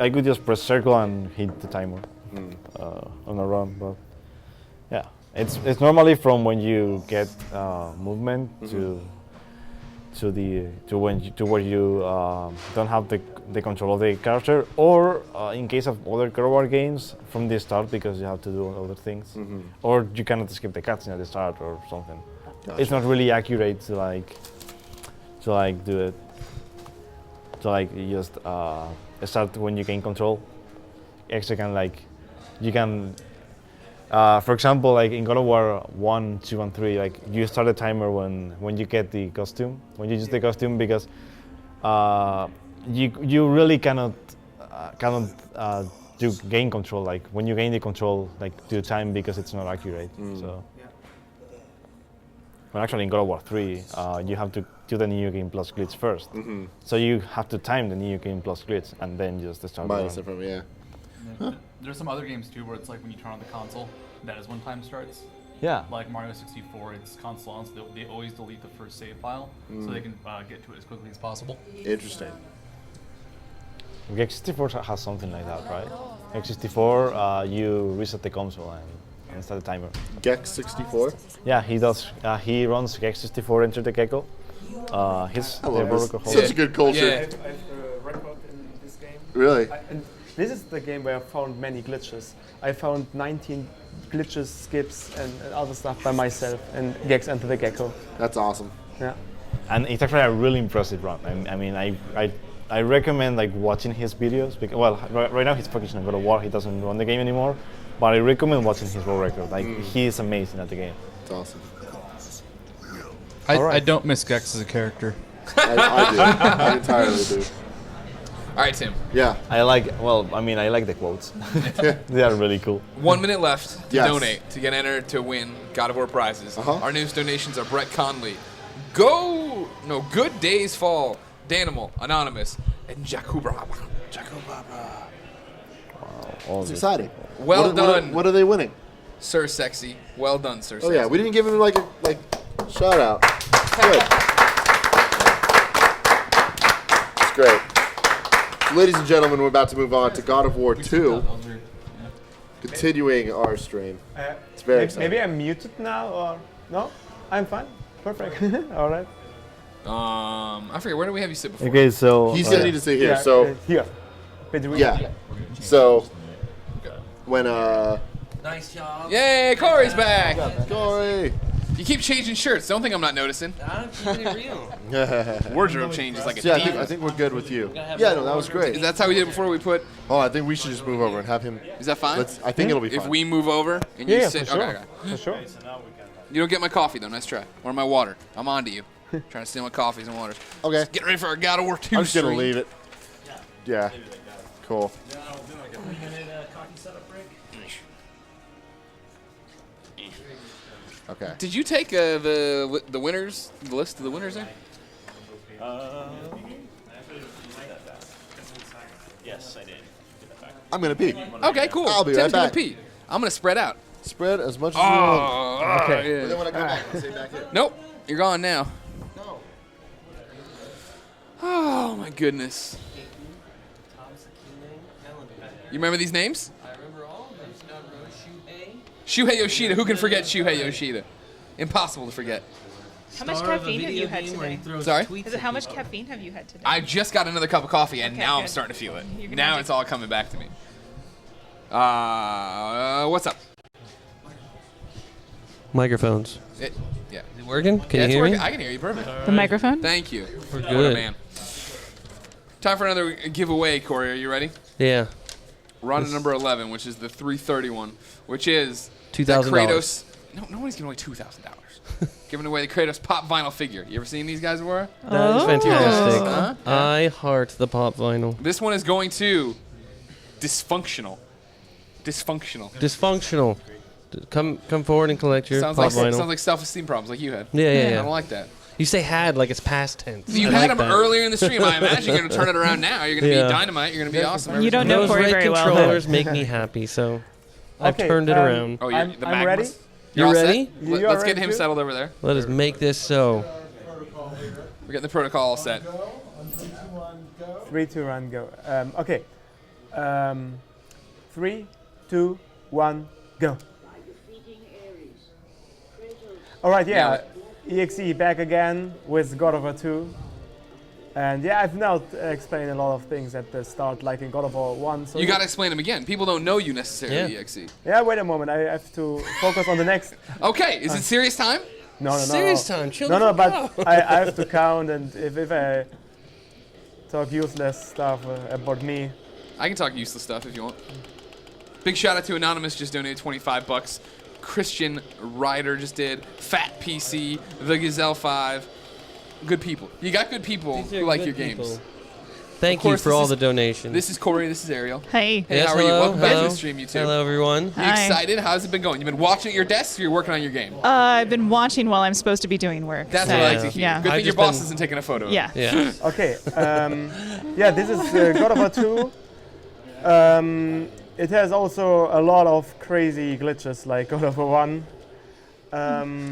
I could just press circle and hit the timer on a run, but yeah, it's normally from when you get movement to where you don't have the control of the character, or in case of other crowbar games from the start because you have to do other things, or you cannot skip the cutscene at the start or something. Gotcha. It's not really accurate to do it. To just start when you gain control. Actually, you can. For example, like in God of War 1, 2, and 3, like you start a timer when you get the costume, when you use the costume, because you really cannot do gain control. Like when you gain the control, like do time because it's not accurate. So, well, actually in God of War 3, you have to do the New Game Plus glitch first. So you have to time the New Game Plus glitch and then just start. Minus it from There's some other games too where it's like when you turn on the console, that is when time starts. Yeah. Like Mario 64, it's console on, so they always delete the first save file so they can get to it as quickly as possible. Interesting. X64 has something like that, right? X64, you reset the console and start the timer. GeX64? Yeah, he does. He runs X64 Enter the Gecko. He's such a good culture. I've record in this game. Really? This is the game where I found many glitches. I found 19 glitches, skips, and other stuff by myself in Gex Enter the Gecko. That's awesome. Yeah. And it's actually a really impressive run. I mean, I recommend like watching his videos because, well, right now he's focusing on God of War. He doesn't run the game anymore, but I recommend watching his raw record. Like he is amazing at the game. It's awesome. I don't miss Gex as a character. I do. I entirely do. All right, Tim. Yeah. I like the quotes. They are really cool. 1 minute left to Yes. donate to get entered to win God of War prizes. Our newest donations are Brett Conley, Good Days Fall, Danimal, Anonymous, and Jakubra. Wow, It's exciting. Well done. What are they winning? Sir Sexy. Well done, Sir Sexy. Oh yeah, we didn't give him like a shout out. Good. It's great. Ladies and gentlemen, we're about to move on to God of War 2. Continuing our stream. It's very exciting. Maybe I'm muted now, or no? I'm fine. Perfect. All right. I forget, where do we have you sit before? Okay, so He's gonna need to sit here. So here. yeah. So when Nice job. Yay, Corey's back. Corey. You keep changing shirts. Don't think I'm not noticing. I'm keeping it real. Wardrobe changes like a Yeah, diva. I think we're good with you. Yeah, no, that was great. That's how we did it before we put. Oh, I think we should just move over and have him. Is that fine? I think it'll be fine. If we move over and you Yeah, sit. for sure. Okay. For sure. You don't get my coffee though. Nice try. Or my water. I'm on to you. Trying to steal my coffees and waters. Okay. Let's get ready for our God of War 2 I'm just gonna stream. leave it. Yeah. Cool. Okay. Did you take the winners, the list of the winners there? yes, I did. I'm gonna pee. Okay, cool. I'll be Tim's right back. gonna pee. I'm gonna spread out. Spread as much as you want. Okay. But then when I come back, I'll stay back here. Nope, you're gone now. No. Oh my goodness. You remember these names? I remember all of them. Shuhei Yoshida. Who can forget Shuhei Yoshida? Impossible to forget. How much caffeine have you had today? Sorry? Is it how much caffeine have you had today? I just got another cup of coffee, and Okay, now I'm good. starting to feel it. You're gonna Now have it's to- all coming back to me. What's up? Microphones. Yeah. Is it working? Can Yeah, you it's hear working. me? I can hear you perfect. The microphone? Thank you. We're What a good. man. Time for another giveaway, Corey. Are you ready? Yeah. We're on to number 11, which is the 331, which is the $2,000. Kratos. No, nobody's giving away $2,000. Giving away the Kratos pop vinyl figure. You ever seen these guys before? That is fantastic. Huh? I heart the pop vinyl. This one is going to Dysfunctional. Dysfunctional. Come forward and collect your Sounds pop like vinyl. self-esteem problems like you had. Yeah, I yeah. don't like that. You say had like it's past tense. You I had like them that. earlier in the stream. I imagine you're going to turn it around now. You're going to Yeah. be dynamite. You're going to be awesome. You don't know Those Corey red very well. controllers make me happy, so I've Okay, turned it around. Oh, I'm the ready. Magmas? You're all set? ready? You Let's are get ready him too? settled over there. Let us make this so. We're getting the protocol all set. 3, 2, 1, go. Okay. 3, 2, 1, go. All right, yeah. EXE back again with God of War 2. And yeah, I've now explained a lot of things at the start, like in God of War 1. So you got to explain them again. People don't know you necessarily, EXE. Yeah, wait a moment. I have to focus on the next. Okay, is it serious time? No. Serious time, chill. No, but I have to count, and if I talk useless stuff about me. I can talk useless stuff if you want. Big shout out to Anonymous, just donated $25. Christian Ryder just did. Fat PC, The Gazelle 5. Good people. You got good people who like your games. Thank you for all the donations. This is Corey. This is Ariel. Hey. Hey, Yes, how are you? hello, Welcome back to hello. the stream, you two. Hello, everyone. You Hi. excited? How's it been going? You've been watching at your desk, or you're working on your game? I've been watching while I'm supposed to be doing work. That's so, what I like to hear. Yeah. Good I've thing your just boss been- isn't taking a photo. Yeah. Yeah. Okay. Yeah, this is God of War 2. It has also a lot of crazy glitches like God of War 1.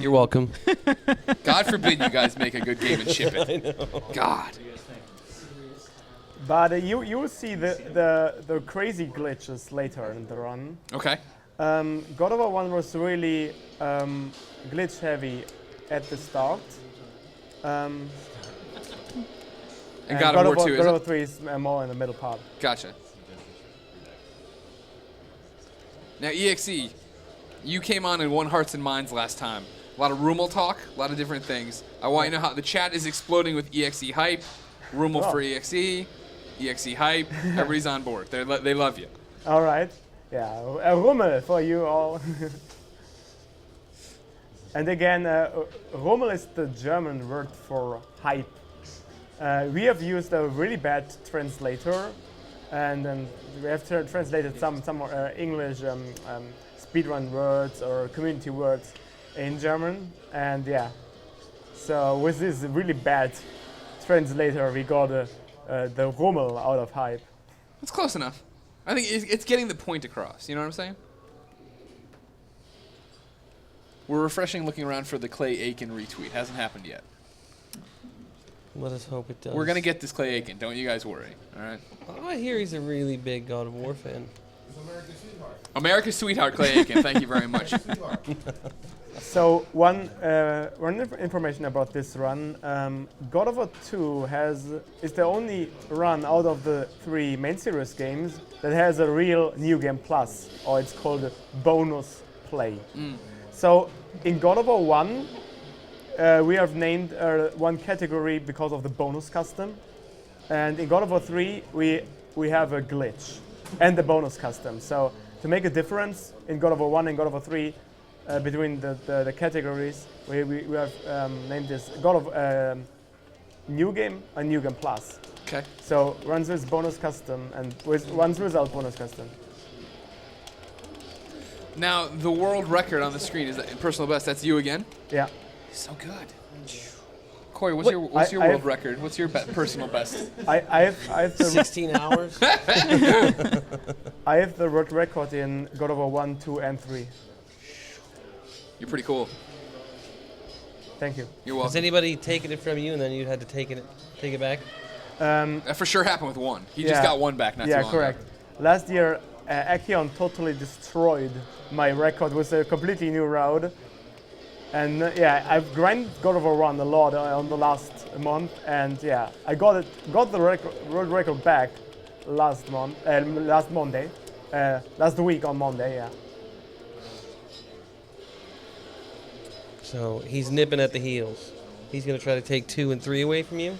You're welcome. God forbid you guys make a good game and ship it. God. But you will see the crazy glitches later in the run. Okay. God of War 1 was really glitch heavy at the start. And God of War 2 is God of War it? 3 is more in the middle part. Gotcha. Now, EXE, you came on and won Hearts and Minds last time. A lot of Rumel talk, a lot of different things. I want you to know how the chat is exploding with EXE hype, Rumel for EXE, EXE hype. Everybody's on board. They love you. All right. Yeah, a Rummel for you all. And again, Rummel is the German word for hype. We have used a really bad translator, and then we have translated some English speedrun words or community words in German, and yeah. So with this really bad translator, we got the Rummel out of hype. That's close enough. I think it's getting the point across. You know what I'm saying? We're refreshing, looking around for the Clay Aiken retweet. Hasn't happened yet. Let us hope it does. We're gonna get this Clay Aiken. Don't you guys worry. All right. Oh, I hear he's a really big God of War fan. America's sweetheart, Clay Aiken. Thank you very much. So one information about this run, God of War 2 is the only run out of the 3 main series games that has a real New Game Plus, or it's called a bonus play. So in God of War 1, we have named one category because of the bonus custom, and in God of War 3 we have a glitch and the bonus custom. So to make a difference in God of War 1 and God of War 3 between the categories, we have named this God of New Game and New Game Plus. Okay. So runs with bonus custom and runs without bonus custom. Now the world record on the screen is that personal best. That's you again. Yeah. So good. Corey, what's your world record? What's your personal best? I have the 16 hours. I have the world record in God of War 1, 2, and 3. You're pretty cool. Thank you. You're Has welcome. anybody taken it from you and then you had to take it back? That for sure happened with one. He just Yeah. got one back not too long correct. ago. Last year, Acheon totally destroyed my record with a completely new route. And yeah, I've grinded God of War 1 a lot on the last month, and yeah, I got the world record back last Monday, last week on Monday, yeah. So he's nipping at the heels. He's going to try to take 2 and 3 away from you?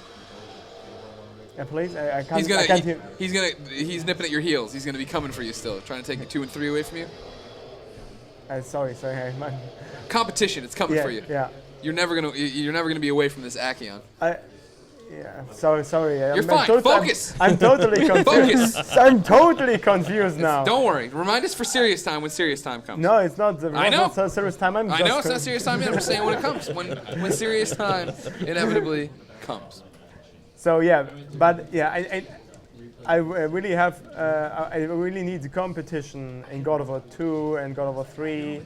And please, I can't hear. He's nipping at your heels. He's gonna be coming for you still, trying to take 2 and 3 away from you. Sorry, Competition, it's coming for you. Yeah. You're never gonna be away from this Acheon. Sorry. You're fine. Focus. I'm totally confused. Focus. I'm totally confused now. Don't worry. Remind us for serious time when serious time comes. No, it's not. I know. It's not serious time. I know it's not serious time yet. I'm just saying when it comes. When serious time inevitably comes. So yeah, but yeah, I really have. I really need the competition in God of War 2 and God of War 3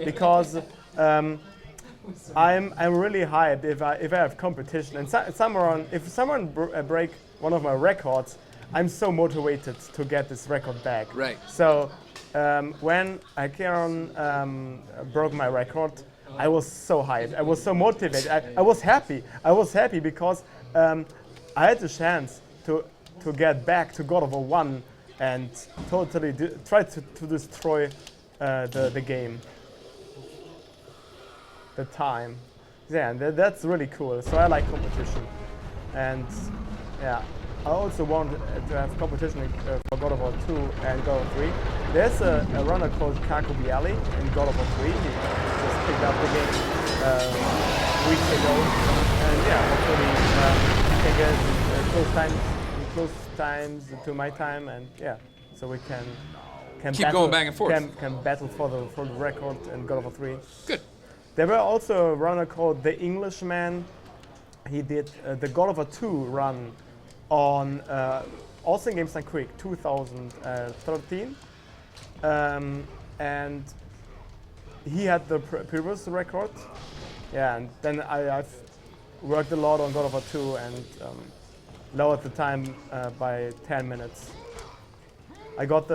because I'm really hyped if I have competition and if someone break one of my records, I'm so motivated to get this record back. Right. So when I broke my record, I was so hyped. I was so motivated. I was happy. I was happy because I had the chance to get back to God of War 1 and totally try to destroy the game. The time. Yeah, and that's really cool. So I like competition. And yeah, I also want to have competition for God of War 2 and God of War 3. There's a runner called Kakubiali in God of War 3. He just picked up the game weeks ago. And yeah, hopefully he can get close times to my time, and yeah, so we can Keep battle, going back and forth. Can battle for the record in God of War 3. Good. There were also a runner called The Englishman. He did the God of War 2 run on also in GamesDoneQuick 2013. And he had the previous record. Yeah, and then I've worked a lot on God of War 2 and lowered the time by 10 minutes. I got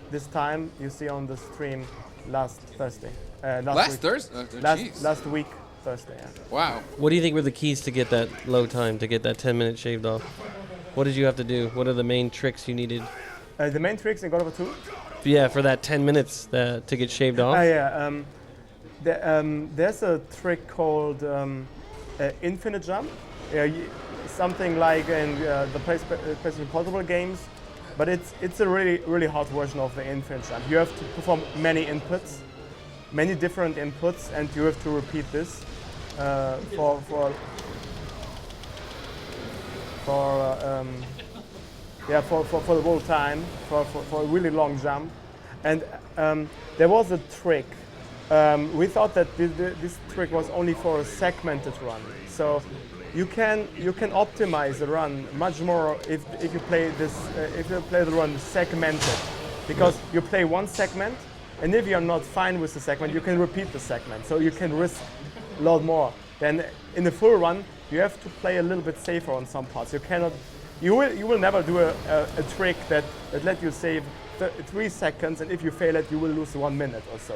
this time you see on the stream last Thursday. Last Thursday? Last week, Thursday, yeah. Wow. What do you think were the keys to get that low time, to get that 10 minutes shaved off? What did you have to do? What are the main tricks you needed? The main tricks in God of War 2? Yeah, for that 10 minutes to get shaved off? There's a trick called infinite jump. Something like in the PlayStation Portable games, but it's a really hard version of the infinite jump. You have to perform many inputs, many different inputs, and you have to repeat this for the whole time, for a really long jump. And there was a trick. We thought that this trick was only for a segmented run. So you can optimize the run much more if you play the run segmented, because you play one segment, and if you're not fine with the segment, you can repeat the segment. So you can risk a lot more. Then in the full run, you have to play a little bit safer on some parts. You will never do a trick that let you save 3 seconds, and if you fail it, you will lose 1 minute or so.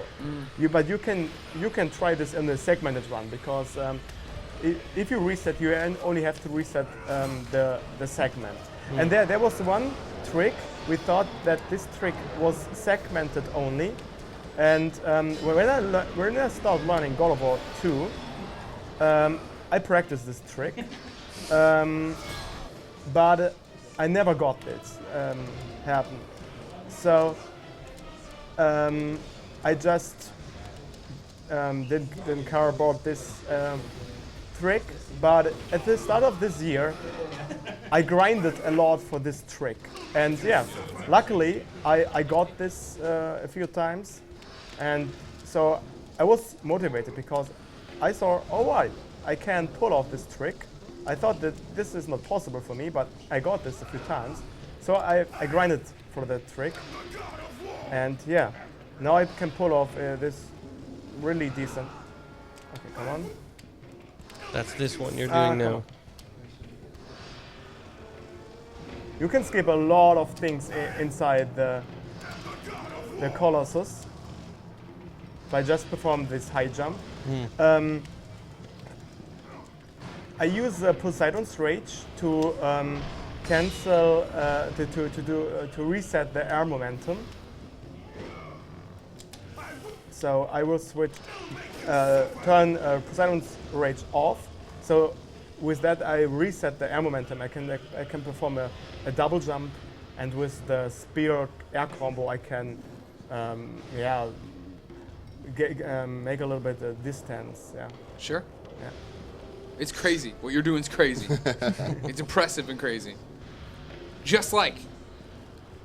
But you can try this in the segmented run, because if you reset, you only have to reset the segment. And there was one trick. We thought that this trick was segmented only. And when I started learning God of War 2, I practiced this trick, but I never got this happen. So I just didn't care about this trick. But at the start of this year, I grinded a lot for this trick, and yeah, luckily I got this a few times, and so I was motivated because I saw, I can pull off this trick. I thought that this is not possible for me, but I got this a few times. So I grinded for that trick. And yeah, now I can pull off this really decent. Okay, come on. That's this one you're doing now. You can skip a lot of things inside the Colossus by just perform this high jump. I use Poseidon's Rage to cancel to reset the air momentum. So I will turn Poseidon's Rage off. So with that, I reset the air momentum. I can perform a double jump, and with the spear air combo, I can make a little bit of distance. Yeah. Sure. Yeah. It's crazy. What you're doing is crazy. It's impressive and crazy. Just like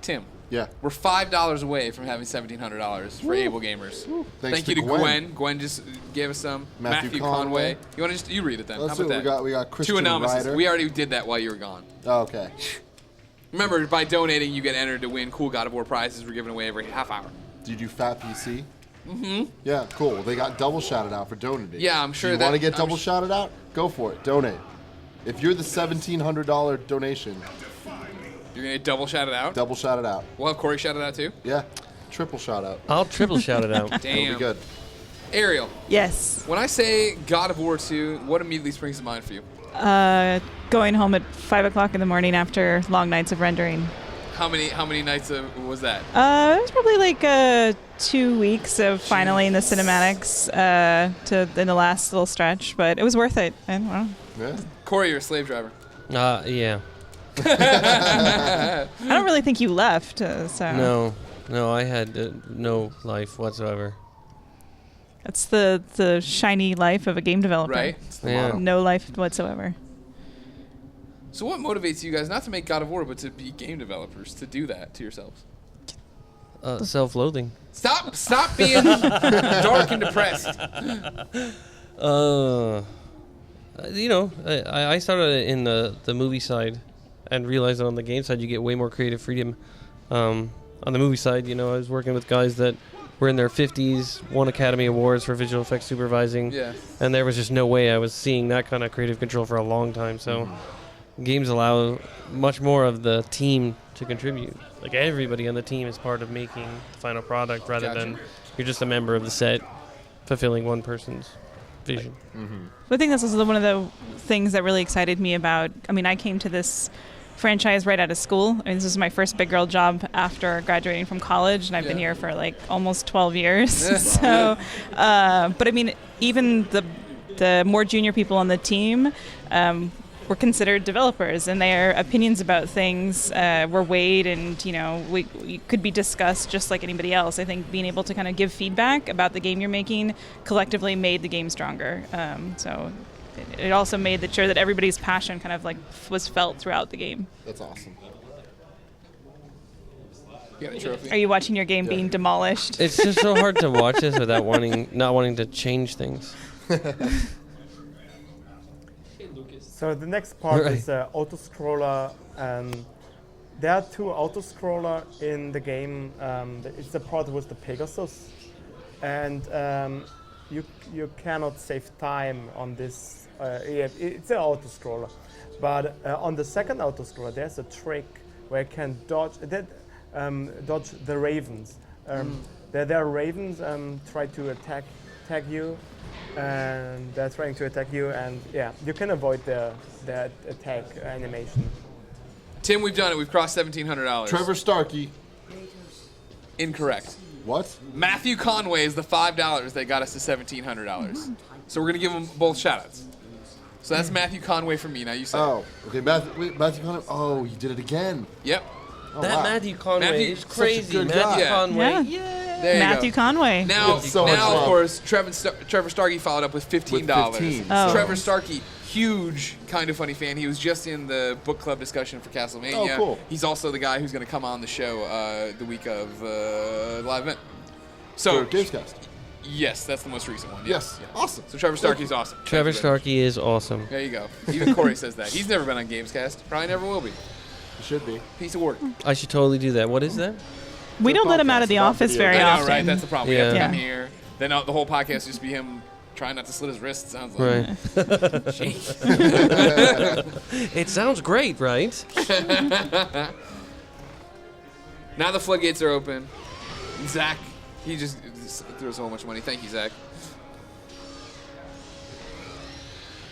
Tim. Yeah. We're $5 away from having $1,700 for Able Gamers. Thanks Thank you to Gwen. Gwen just gave us some. Matthew Conway. You want to you read it then? Let's How do about it. that? We got Christian 2 anonymouses. Ryder. We already did that while you were gone. Oh, okay. Remember, by donating, you get entered to win cool God of War prizes we're giving away every half hour. Did you do Fat PC? Mm-hmm. Yeah, cool. They got double shouted out for donating. Yeah, I'm sure you want to get double shouted out? Go for it. Donate. If you're the $1,700 donation, You're going to double shout it out? Double shout it out. We'll have Corey shout it out too? Yeah. Triple shout out. I'll triple shout it out. Damn. That'll be good. Ariel, Yes. when I say God of War 2, what immediately springs to mind for you? Going home at 5 o'clock in the morning after long nights of rendering. How many nights was that? It was probably like 2 weeks of finally in the cinematics in the last little stretch, but it was worth it. I don't know. Yeah. Corey, you're a slave driver. Yeah. I don't really think you left. So No, I had no life whatsoever. That's the shiny life of a game developer. Right? Yeah. No life whatsoever. So what motivates you guys not to make God of War, but to be game developers, to do that to yourselves? Self-loathing. Stop being dark and depressed. I started in the movie side and realized that on the game side you get way more creative freedom. On the movie side, I was working with guys that were in their 50s, won Academy Awards for visual effects supervising, and there was just no way I was seeing that kind of creative control for a long time. So games allow much more of the team to contribute. Like everybody on the team is part of making the final product rather than you're just a member of the set fulfilling one person's vision. I think that's also one of the things that really excited me about. I came to this franchise right out of school. This was my first big girl job after graduating from college, and I've been here for like almost 12 years. So, but even the more junior people on the team were considered developers, and their opinions about things were weighed, and we could be discussed just like anybody else. I think being able to kind of give feedback about the game you're making collectively made the game stronger. So it also made sure that everybody's passion kind of like was felt throughout the game. That's awesome. You got a trophy? Are you watching your game being demolished? It's just so hard to watch this without not wanting to change things. So the next part is auto-scroller. There are two auto-scroller in the game. It's the part with the Pegasus, and you cannot save time on this. It's an auto-scroller, but on the second auto-scroller there's a trick where you can dodge the ravens. There are ravens try to attack you. And they're trying to attack you, and you can avoid that attack animation. Tim, we've done it. We've crossed $1,700. Trevor Starkey. Incorrect. What? Matthew Conway is the $5 that got us to $1,700. So we're going to give them both shout-outs. So that's Matthew Conway from me. Now you say. Oh, okay. Matthew Conway. Oh, you did it again. Yep. Oh, That wow. Matthew Conway Matthew- is crazy. such a good Matthew guy. Conway. Yeah. There you Matthew go. Conway. Now, It's so much of love. course, Trevor Starkey followed up with $15. With 15, Oh. Trevor Starkey, huge Kind of Funny fan. He was just in the book club discussion for Castlevania. Oh, cool. He's also the guy who's going to come on the show the week of the live event. So, For Gamescast. yes, that's the most recent one. Yes. Awesome. So Trevor Starkey's awesome. Trevor Thank you very Starkey is awesome. much. There you go. Even Corey says that. He's never been on Gamescast. Probably never will be. You should be. Piece of work. I should totally do that. What is that? We don't let him out of the podcast about office video very I know, often. right? That's the problem. We have to Yeah. come here. Then the whole podcast just be him trying not to slit his wrist, it sounds like. Right. Jeez. It sounds great, right? Now the floodgates are open. Zach, he just threw so much money. Thank you, Zach.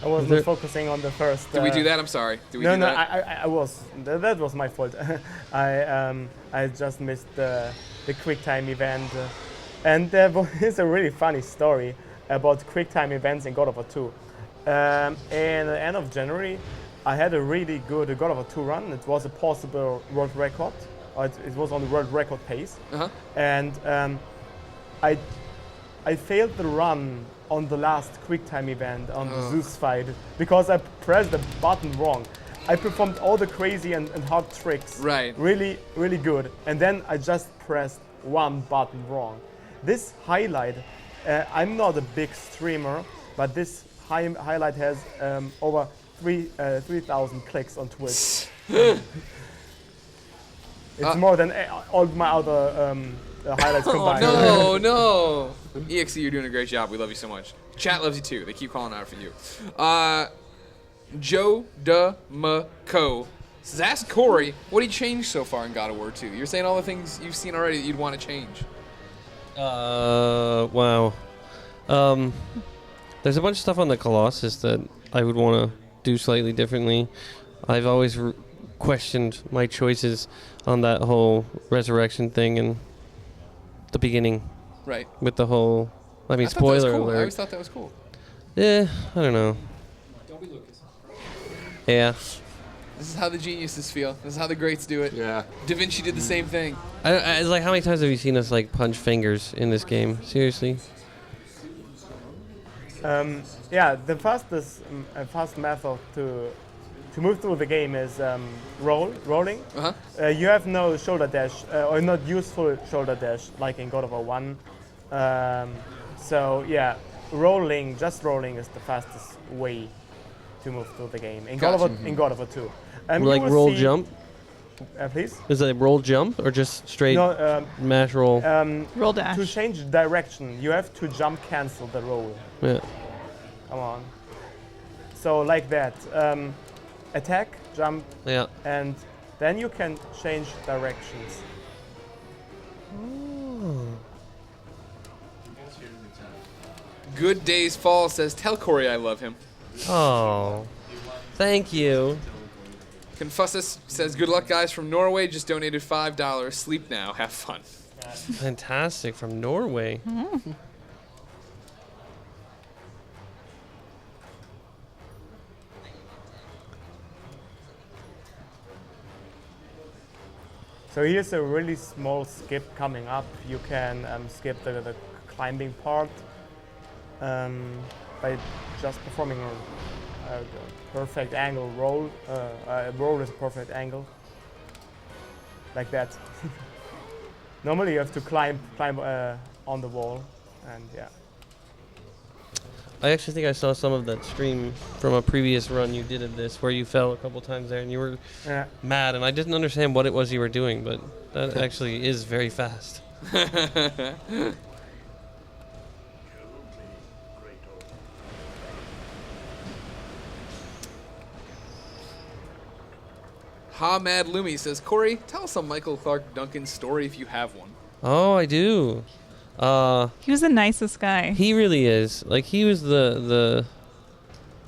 I was There- not focusing on the first. Did we do that? I'm sorry. Did we No, do no, that? I was. That was my fault. I just missed the QuickTime event, and there is a really funny story about QuickTime events in God of War 2. In the end of January, I had a really good God of War 2 run. It was a possible world record. It was on the world record pace, Uh-huh. and I failed the run on the last QuickTime event on the Zeus fight because I pressed the button wrong. I performed all the crazy and hard tricks Right. really, really good, and then I just pressed one button wrong. This highlight, I'm not a big streamer, but this highlight has over 3,000 clicks on Twitch. It's more than all my other highlights combined. No, no. EXE, you're doing a great job. We love you so much. Chat loves you too. They keep calling out for you. GamesDoneQuick Says, ask Corey what he changed so far in God of War 2. You're saying all the things you've seen already that you'd want to change. Wow. There's a bunch of stuff on the Colossus that I would want to do slightly differently. I've always questioned my choices on that whole resurrection thing in the beginning. Right. With the whole, I mean, I thought that was spoiler cool. alert. I always thought that was cool. Yeah, I don't know. Don't be Lucas. Yeah. This is how the geniuses feel. This is how the greats do it. Yeah. Da Vinci did the same thing. It's like, how many times have you seen us like punch fingers in this game? Seriously? Yeah, the fast method to move through the game is rolling. Uh-huh. You have no shoulder dash, or not useful shoulder dash like in God of War 1. So yeah, just rolling is the fastest way to move through the game in God of War 2. Like roll jump? Please? Is it roll jump or just straight mash roll? Roll dash. To change direction, you have to jump cancel the roll. Yeah. Come on. So like that. Attack, jump, Yeah. and then you can change directions. Good Days Fall says, tell Corey I love him. Oh. Thank you. Confussus says, good luck, guys from Norway. Just donated $5. Sleep now. Have fun. Fantastic. From Norway. So here's a really small skip coming up. You can skip the climbing part by just performing a perfect angle roll. Roll is a perfect angle, like that. Normally you have to climb on the wall, and yeah. I actually think I saw some of that stream from a previous run you did of this, where you fell a couple times there and you were mad, and I didn't understand what it was you were doing, but that actually is very fast. Ha Mad Lumi says, Corey, tell us a Michael Clark Duncan story if you have one. Oh, I do. He was the nicest guy. He really is. Like, he was the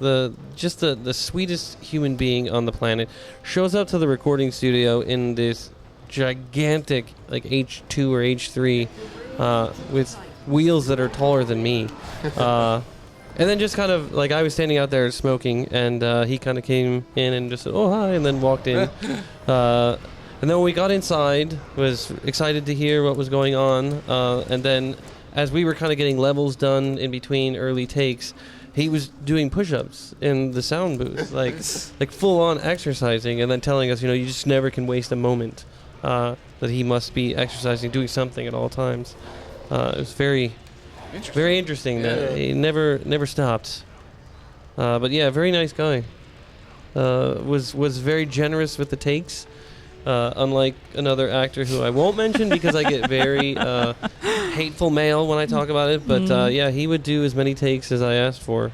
sweetest human being on the planet. Shows up to the recording studio in this gigantic, like, H2 or H3 with wheels that are taller than me. And then just kind of, like, I was standing out there smoking, and he kind of came in and just said, oh, hi, and then walked in. And then when we got inside, was excited to hear what was going on. And then as we were kind of getting levels done in between early takes, he was doing push-ups in the sound booth, like full-on exercising, and then telling us, you just never can waste a moment, that he must be exercising, doing something at all times. It was very interesting that he never stopped. But yeah, very nice guy. Was very generous with the takes. Unlike another actor who I won't mention because I get very hateful mail when I talk about it. But yeah, he would do as many takes as I asked for.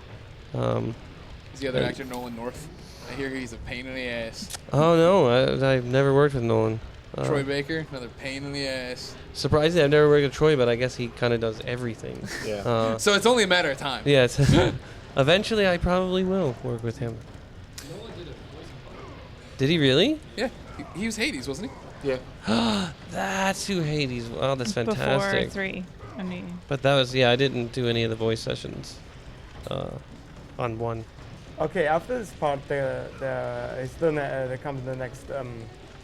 Is the other actor Nolan North? I hear he's a pain in the ass. Oh, no. I've never worked with Nolan. Troy Baker, another pain in the ass. Surprisingly, I've never worked with Troy, but I guess he kind of does everything. Yeah. So it's only a matter of time. Yeah. Eventually, I probably will work with him. Did he really? Yeah. He was Hades, wasn't he? Yeah. That's who Hades. Wow, that's fantastic. Before 3. I mean. But that was, I didn't do any of the voice sessions on 1. Okay, after this part, there comes the next.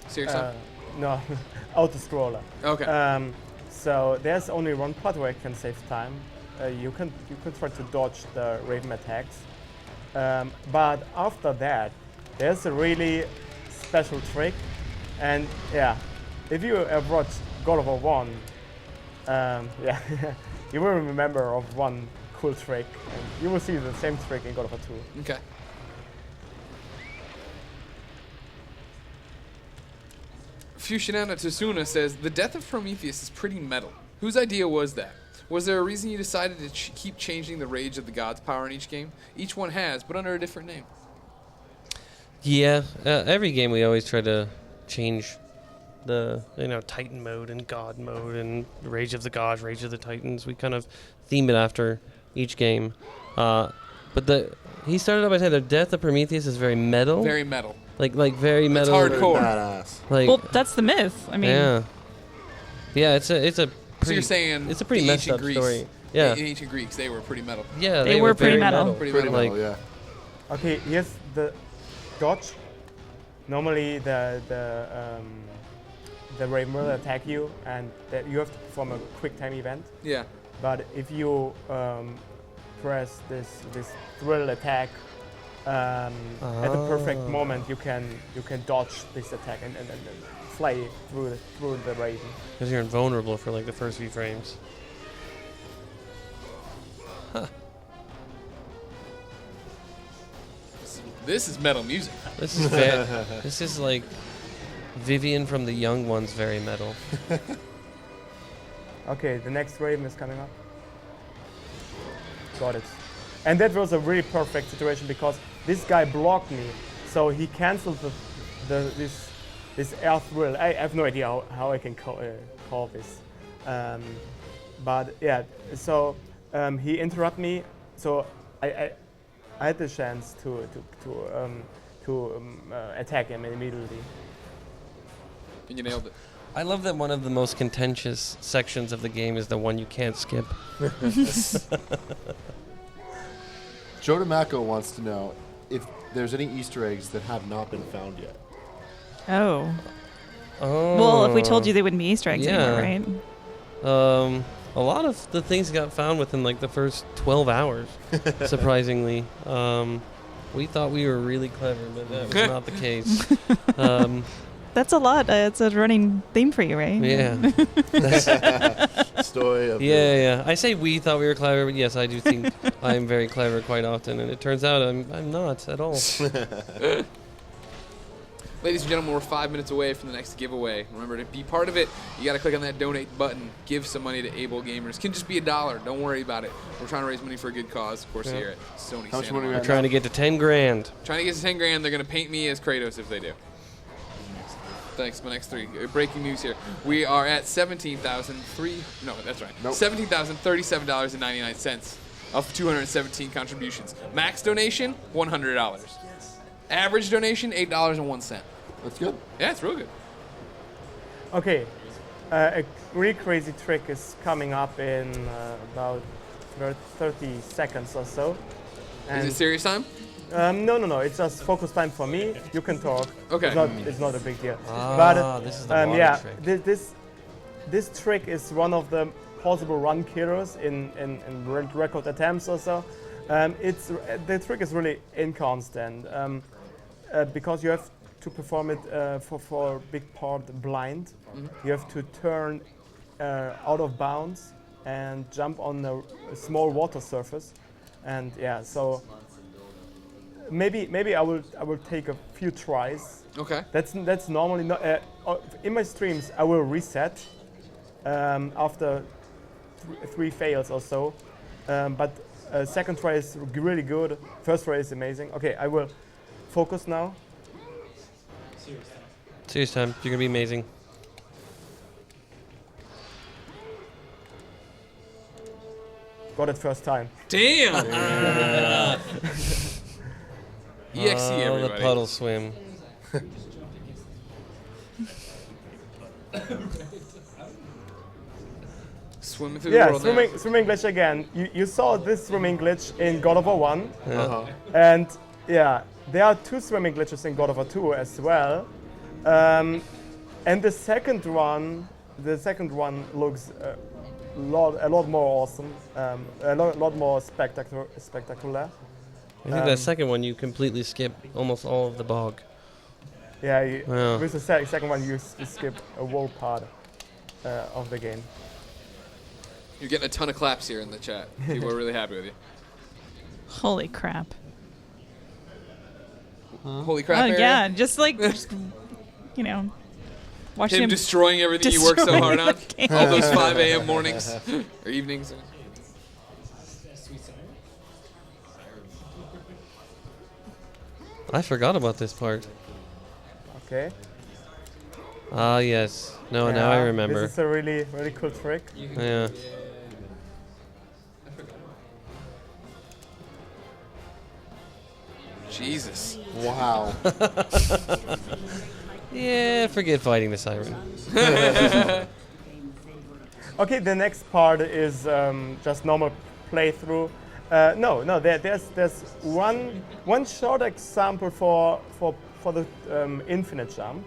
Seriously? No, auto-scroller. Okay. So there's only one part where I can save time. You can try to dodge the Raven attacks, but after that, there's a really special trick, and yeah, if you have watched God of War 1, yeah, you will remember of one cool trick, and you will see the same trick in God of War 2. Okay. Fushinana Tsuna says, the death of Prometheus is pretty metal. Whose idea was that? Was there a reason you decided to keep changing the rage of the gods' power in each game? Each one has, but under a different name. Yeah, every game we always try to change the Titan mode and God mode and Rage of the Gods, Rage of the Titans. We kind of theme it after each game. But he started out by saying the Death of Prometheus is very metal. Very metal. Like very metal. hardcore. Badass. Like, Well, that's the myth. I mean, yeah. It's a. So Pretty, you're saying it's a pretty the messed ancient up Greece, story. Yeah. The ancient Greeks, they were pretty metal. Yeah, They were pretty very metal. Pretty Pretty metal. metal, yeah. Okay, here's the dodge. Normally the Raven will attack you, and that you have to perform a quick time event. Yeah. But if you press this thrill attack at the perfect moment, you can dodge this attack and fly through the Raven. Because you're invulnerable for like the first few frames. This is metal music. This is this is like Vivian from The Young Ones, very metal. Okay, the next Raven is coming up. Got it. And that was a really perfect situation because this guy blocked me, so he canceled this air thrill. I have no idea how I can call this, but yeah. So he interrupted me, so I had the chance to attack him immediately. And you nailed it. I love that one of the most contentious sections of the game is the one you can't skip. Joe DeMacco wants to know if there's any Easter eggs that have not been found yet. Oh. Oh. Well, if we told you they wouldn't be Easter eggs Yeah. anymore, right? A lot of the things got found within like the first 12 hours, surprisingly. We thought we were really clever, but that was not the case. That's a lot. It's a running theme for you, right? Yeah. Story of Yeah. I say we thought we were clever, but yes, I do think I am very clever quite often, and it turns out I'm not at all. Ladies and gentlemen, we're 5 minutes away from the next giveaway. Remember, to be part of it, you got to click on that donate button. Give some money to Able Gamers. It can just be $1. Don't worry about it. We're trying to raise money for a good cause, of course, here at Sony. How much money we We're got? trying to get to 10 grand. Trying to get to 10 grand. They're going to paint me as Kratos if they do. Thanks. My next three. Breaking news here. We are at $17,037.99 off of 217 contributions. Max donation, $100. Average donation, $8.01. That's good. Yeah, it's real good. Okay, a really crazy trick is coming up in about 30 seconds or so. Is it serious time? No. It's just focus time for me. You can talk. Okay. It's not a big deal. This is the water trick. This trick is one of the possible run killers in record attempts or so. The trick is really inconstant because you have to perform it for a big part blind. You have to turn out of bounds and jump on a small water surface, and so maybe I will take a few tries. Okay. That's normally not in my streams. I will reset after three fails or so, but second try is really good. First try is amazing. Okay, I will focus now. Serious time. You're going to be amazing. Got it first time. Damn! EXE, everybody. The puddle swim. Swimming through the world now. Swimming glitch again. You saw this swimming glitch in God of War 1. Yeah. And there are two swimming glitches in God of War 2 as well. And the second one looks a lot more awesome, a lot more spectacular. I think that second one you completely skip almost all of the bog. With the second one you skip a whole part of the game. You're getting a ton of claps here in the chat. People are really happy with you. Holy crap. Holy crap, Aaron. Yeah, just watching him destroying everything you worked so hard on. All those 5 a.m. mornings or evenings. I forgot about this part. Okay. Ah, yes. No, now I remember. This is a really, really cool trick. Yeah. Jesus. Wow. Yeah, forget fighting the siren. Okay, the next part is just normal playthrough. There's one short example for the infinite jump.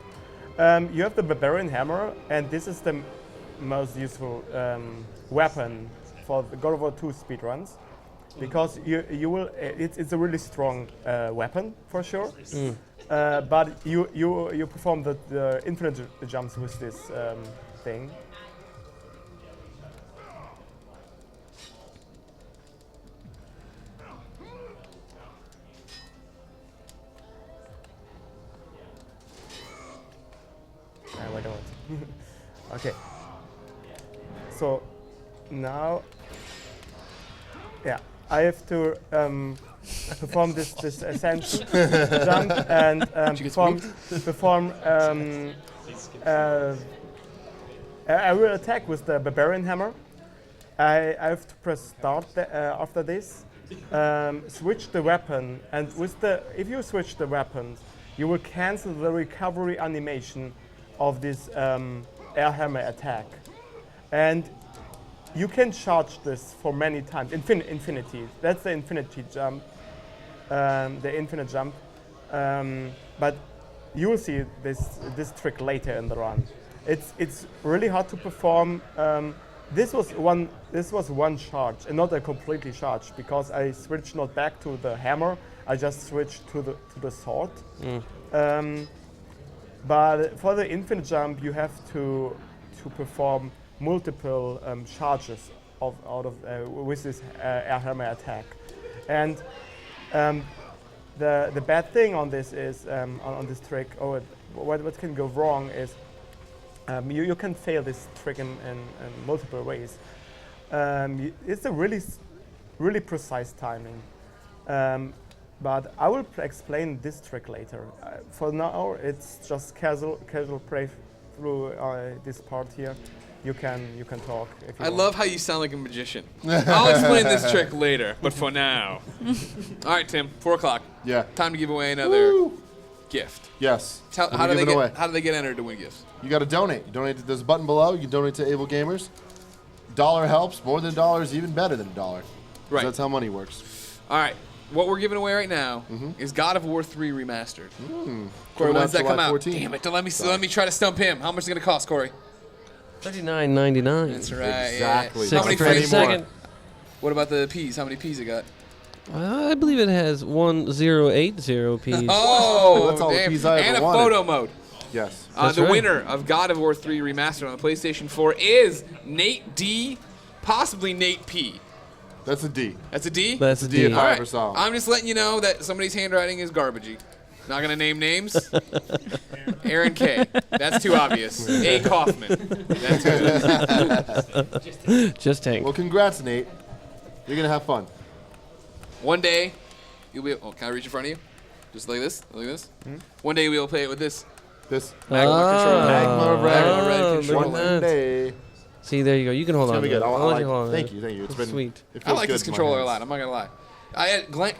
You have the Barbarian Hammer, and this is the most useful weapon for the God of War 2 speedruns, because you will it's a really strong weapon for sure. But you perform the infinite jumps with this thing. Why don't? Okay. So now, yeah, I have to perform this Sersanju jump and perform I will attack with the Barbarian Hammer. I have to press start after this, switch the weapon, and if you switch the weapon, you will cancel the recovery animation of this air hammer attack, and you can charge this for many times. Infinity. That's the infinity jump. The infinite jump. But you will see this trick later in the run. It's really hard to perform. This was one charge and not a completely charge, because I switched not back to the hammer. I just switched to the sword. But for the infinite jump, you have to perform multiple charges with this air hammer attack. And the bad thing on this is on this trick, what can go wrong is you can fail this trick in multiple ways. It's a really precise timing. But I will explain this trick later. For now, it's just casual play through this part here. You can talk if you want. love how you sound like a magician. I'll explain this trick later, but for now. All right, Tim, 4 o'clock. Yeah. Time to give away another gift. Yes. How do they get entered to win gifts? You got to donate. You donate to this button below. You can donate to Able Gamers. $1 helps. More than $1 is even better than $1. Right. That's how money works. All right. What we're giving away right now is God of War 3 Remastered. Corey, Coming when's that July come out? 14th. Damn it! Let me try to stump him. How much is it gonna cost, Corey? $39.99. That's right. Exactly. Yeah. How many $6 frames? second. What about the P's? How many P's it got? I believe it has 1080 P's. Oh, That's all the damn. P's I ever And a wanted. photo mode. Yes. That's The right. winner of God of War 3 Remastered on the PlayStation 4 is Nate D, possibly Nate P. That's a D. That's a D? That's a D D. if All I right. ever saw him. I'm just letting you know that somebody's handwriting is garbagey. Not gonna name names. Aaron K. That's too obvious. A. Kaufman. That's who it is. Just Hank. Well, congrats, Nate. You're going to have fun. One day, you'll be. Oh, can I reach in front of you? Just like this. Like this. One day we'll play it with this This Magma controller. Magma Red. Magma Red look controller. at One that. day. See, there you go. You can hold It's on going to to be it. good. I'll let you hold on to Thank it. you. Thank you. It's been Sweet. It I feels like good this in my controller a hands. lot. I'm not gonna lie.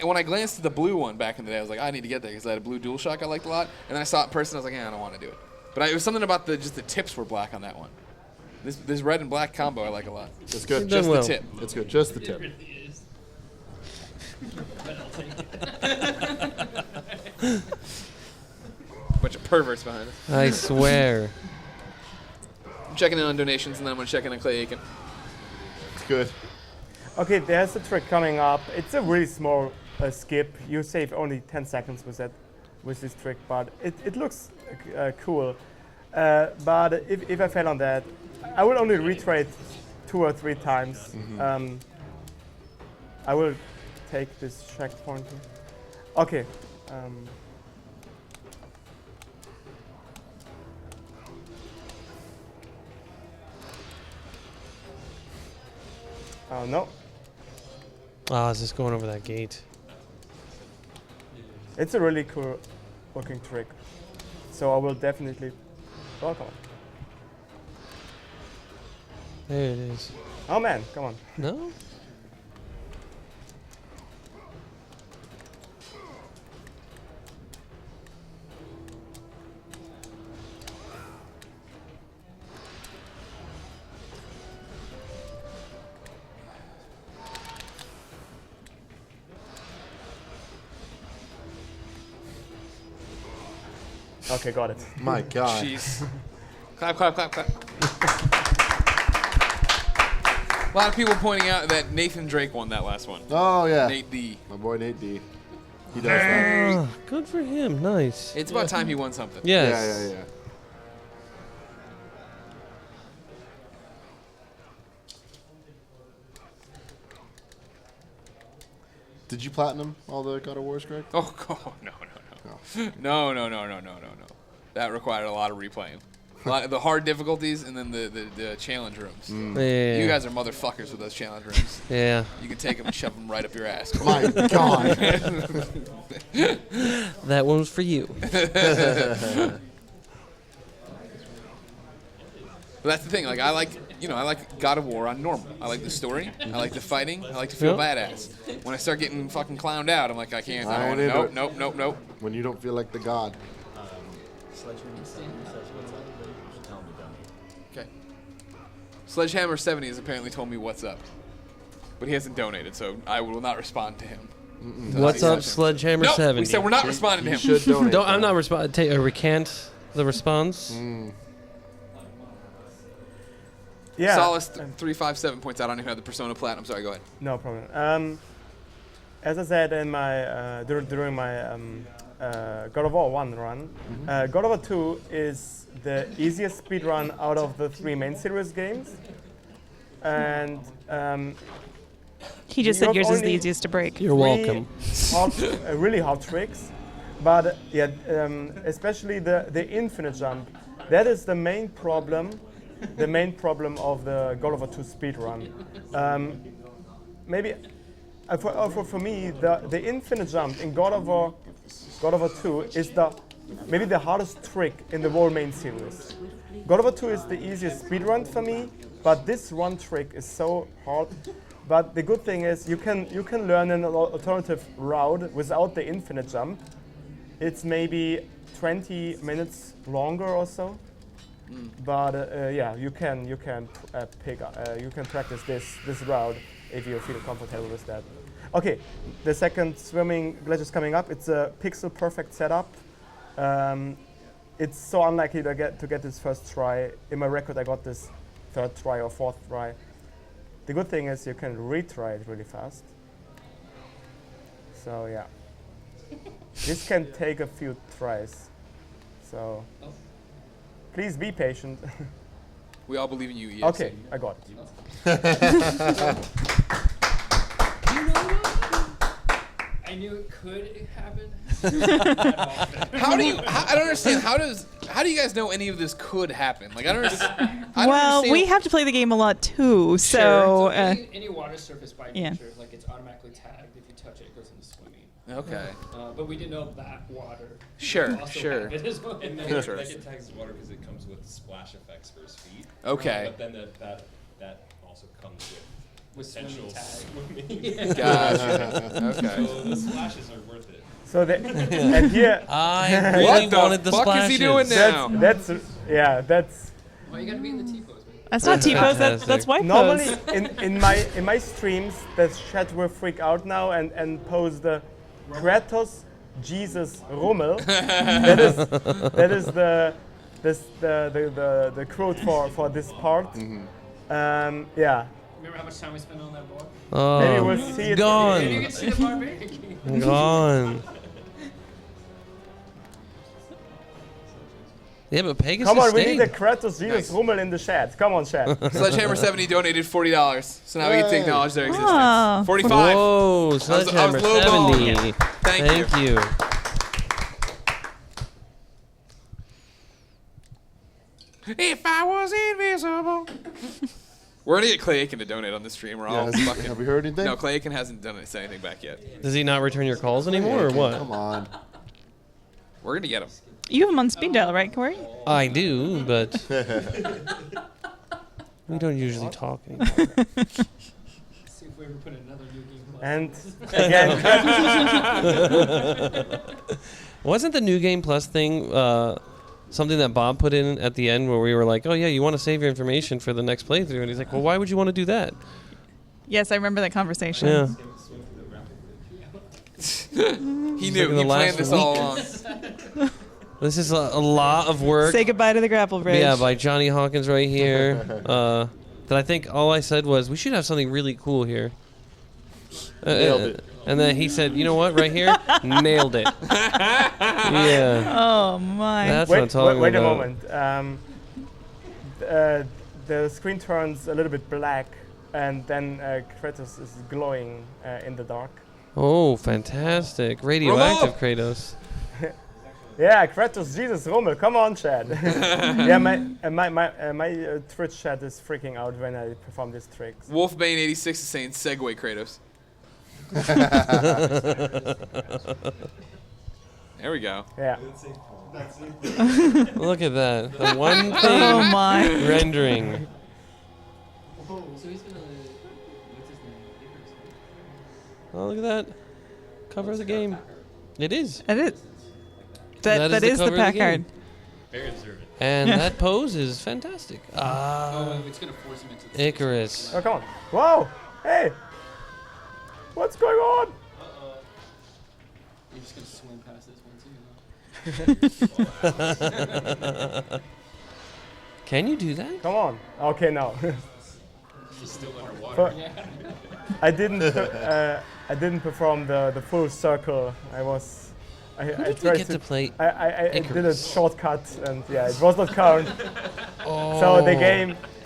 When I glanced at the blue one back in the day, I was like, I need to get that because I had a blue DualShock I liked a lot. And then I saw it in person. I was like, I don't want to do it. But it was something about just the tips were black on that one. This red and black combo I like a lot. It's good. You've Just done well. the tip. It's good. Just the tip. Bunch of perverts behind us. I swear. I'm checking in on donations and then I'm gonna check in on Clay Aiken. It's good. Okay, there's a trick coming up. It's a really small skip. You save only 10 seconds with this trick, but it looks cool. But if I fail on that, I will only retry it 2 or 3 times. I will take this checkpoint. Okay. Oh no. Ah, it's just going over that gate. It's a really cool looking trick. So I will definitely. Oh, come on. There it is. Oh man, come on. No? Okay, got it. My God. Jeez. Clap, clap, clap, clap. A lot of people pointing out that Nathan Drake won that last one. Oh yeah. Nate D. My boy Nate D. He does that. Ah, good for him. Nice. It's about time he won something. Yes. Yeah. Did you platinum all the God of Wars, Greg? Oh, no. No. That required a lot of replaying. The hard difficulties and then the challenge rooms. Yeah. You guys are motherfuckers with those challenge rooms. Yeah. You can take them and shove them right up your ass. My God. That one was for you. But that's the thing. Like I like God of War on normal. I like the story. I like the fighting. I like to feel badass. When I start getting fucking clowned out, I'm like, I can't. I don't want to. Nope. When you don't feel like the god. Okay. Sledgehammer 70 has apparently told me what's up, but he hasn't donated, so I will not respond to him. What's up, Sledgehammer Nope, 70? we said we're not responding to him. You should donate. I'm not responding. Recant the response. Yeah. Solace 357 points out I don't even have the Persona Plat. I'm sorry. Go ahead. No problem. As I said in my during my God of War 1 run, God of War 2 is the easiest speedrun out of the 3 main series games, and He just You said have yours is the only easiest to break. You're welcome. really hard tricks, but yeah, especially the infinite jump. That is the main problem. The main problem of the God of War 2 speedrun. Maybe for me, the infinite jump in God of War 2 is maybe the hardest trick in the whole main series. God of War 2 is the easiest speedrun for me, but this one trick is so hard. But the good thing is you can learn an alternative route without the infinite jump. It's maybe 20 minutes longer or so. But yeah, you can practice this route if you feel comfortable with that. Okay, the second swimming glitch is coming up. It's a pixel perfect setup. It's so unlikely to get this first try. In my record, I got this third try or fourth try. The good thing is you can retry it really fast. So yeah, this can take a few tries. So. Please be patient. We all believe in you, EXE. Okay, I got it. I knew it could happen. I don't understand. How do you guys know any of this could happen? Like I don't understand. Well, we have to play the game a lot too, so. Any water surface by nature, like it's automatically tagged. If you touch it, it goes into swimming. Okay. But we didn't know that water. Sure. And then Interesting. it tags the water because it comes with splash effects for his feet. Okay. But then that also comes with potential swimming swimming. Gotcha. Okay. So the splashes are worth it. So and here. I really wanted the fuck splashes. is he doing now? That's Well, you gotta be in the T-pose, man. That's not T-pose, that's white normally pose. in my streams the chat will freak out now and post the Kratos Jesus Rummel. that is the quote for this part. Yeah. Remember how much time we spent on that bar? Oh, Maybe we'll see it. gone. You can see the Barbarian King. Gone. Yeah, but Pegasus Come on, stayed. we need the Kratos Jesus Rummel in the chat. Come on, chat. Sledgehammer 70 donated $40, so now we get to acknowledge their existence. Oh. 45. Whoa, Sledgehammer I was lowballing 70. it. Thank you. If I was invisible. We're gonna get Clay Aiken to donate on the stream. We're all fucking. Have we heard anything? No, Clay Aiken hasn't said anything back yet. Does he not return your calls anymore, or what? Come on. We're gonna get him. You have him on speed dial, right, Corey? I do, but we don't usually talk anymore. See if we ever put another new game. And again, Wasn't the New Game Plus thing something that Bob put in at the end where we were like, oh yeah, you want to save your information for the next playthrough? And he's like, well, why would you want to do that? Yes, I remember that conversation. Yeah. He knew. He planned this all along. This is a lot of work. Say goodbye to the grapple bridge. Yeah, by Johnny Hawkins right here. That I think all I said was, we should have something really cool here. Nailed it. And then he said, you know what, right here? Nailed it. Yeah. Oh, my. That's what I'm talking wait about. a moment. The screen turns a little bit black, and then Kratos is glowing in the dark. Oh, fantastic. Radioactive Kratos. Yeah, Kratos, Jesus, Rummel, come on, Chad. Yeah, my Twitch chat is freaking out when I perform these tricks. Wolfbane86 is saying Segway Kratos. There we go. Yeah. Look at that. The one thing rendering. So he's gonna. What's his name? Oh, look at that. Cover of the game. It is. It is. That is the cover of pack game. card. Very observant. And that pose is fantastic. It's gonna force him into the Icarus. Oh, come on. Whoa! Hey! What's going on? You're just gonna swim past this one too. Can you do that? Come on. Okay, now. He's still underwater. I didn't perform the full circle. I tried to play I did a Icarus? shortcut, and yeah, it was not count. So the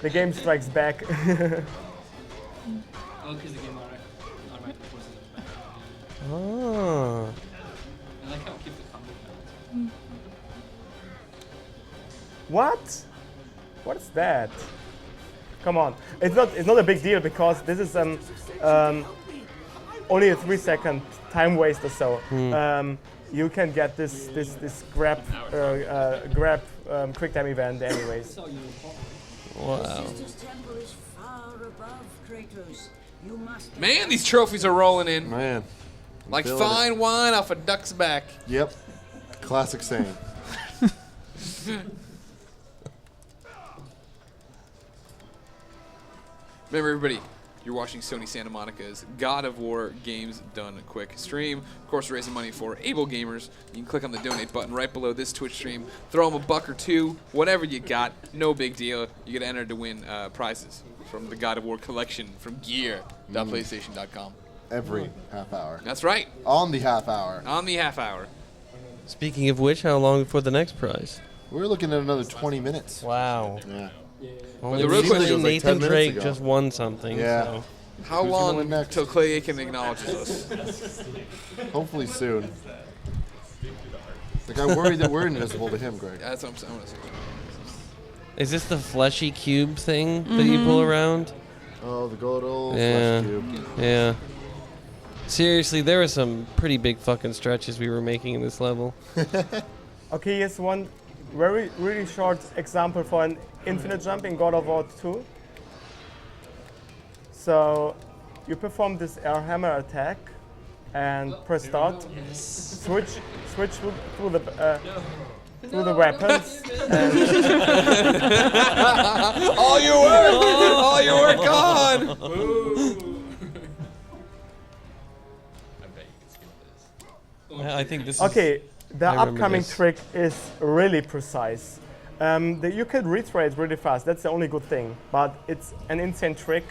game strikes back. Oh, because the game automatically forces him back. Oh. I like how it keeps the combo balance. What? What is that? Come on, it's not a big deal because this is only a 3-second time waste or so. You can get this grab quick time event anyways. Wow. Man, these trophies are rolling in. Man. Like feeling fine wine off a duck's back. Yep. Classic saying. Remember, everybody, you're watching Sony Santa Monica's God of War Games Done Quick stream. Of course, raising money for able gamers. You can click on the donate button right below this Twitch stream. Throw them $1 or $2, whatever you got. No big deal. You get entered to win prizes from the God of War collection from gear.playstation.com. Every half hour. That's right. On the half hour. On the half hour. Speaking of which, how long before the next prize? We're looking at another 20 minutes. Wow. Yeah. Only the real question recently was like 10 Nathan minutes Drake ago. just won something. Yeah. So. How Who's gonna long win next? till Clay Aiken acknowledges us? Hopefully soon. Like, I worry that we're invisible to him, Greg. That's what I'm saying. Is this the fleshy cube thing that you pull around? Oh, the good old Yeah. flesh cube. Yeah. Seriously, there were some pretty big fucking stretches we were making in this level. Okay, here's one really short example for an infinite jump in God of War 2. So you perform this air hammer attack and press start. Switch through the weapons. And all your work gone. I think this okay, the I remember upcoming this. trick is really precise. You can retrade really fast. That's the only good thing. But it's an insane trick.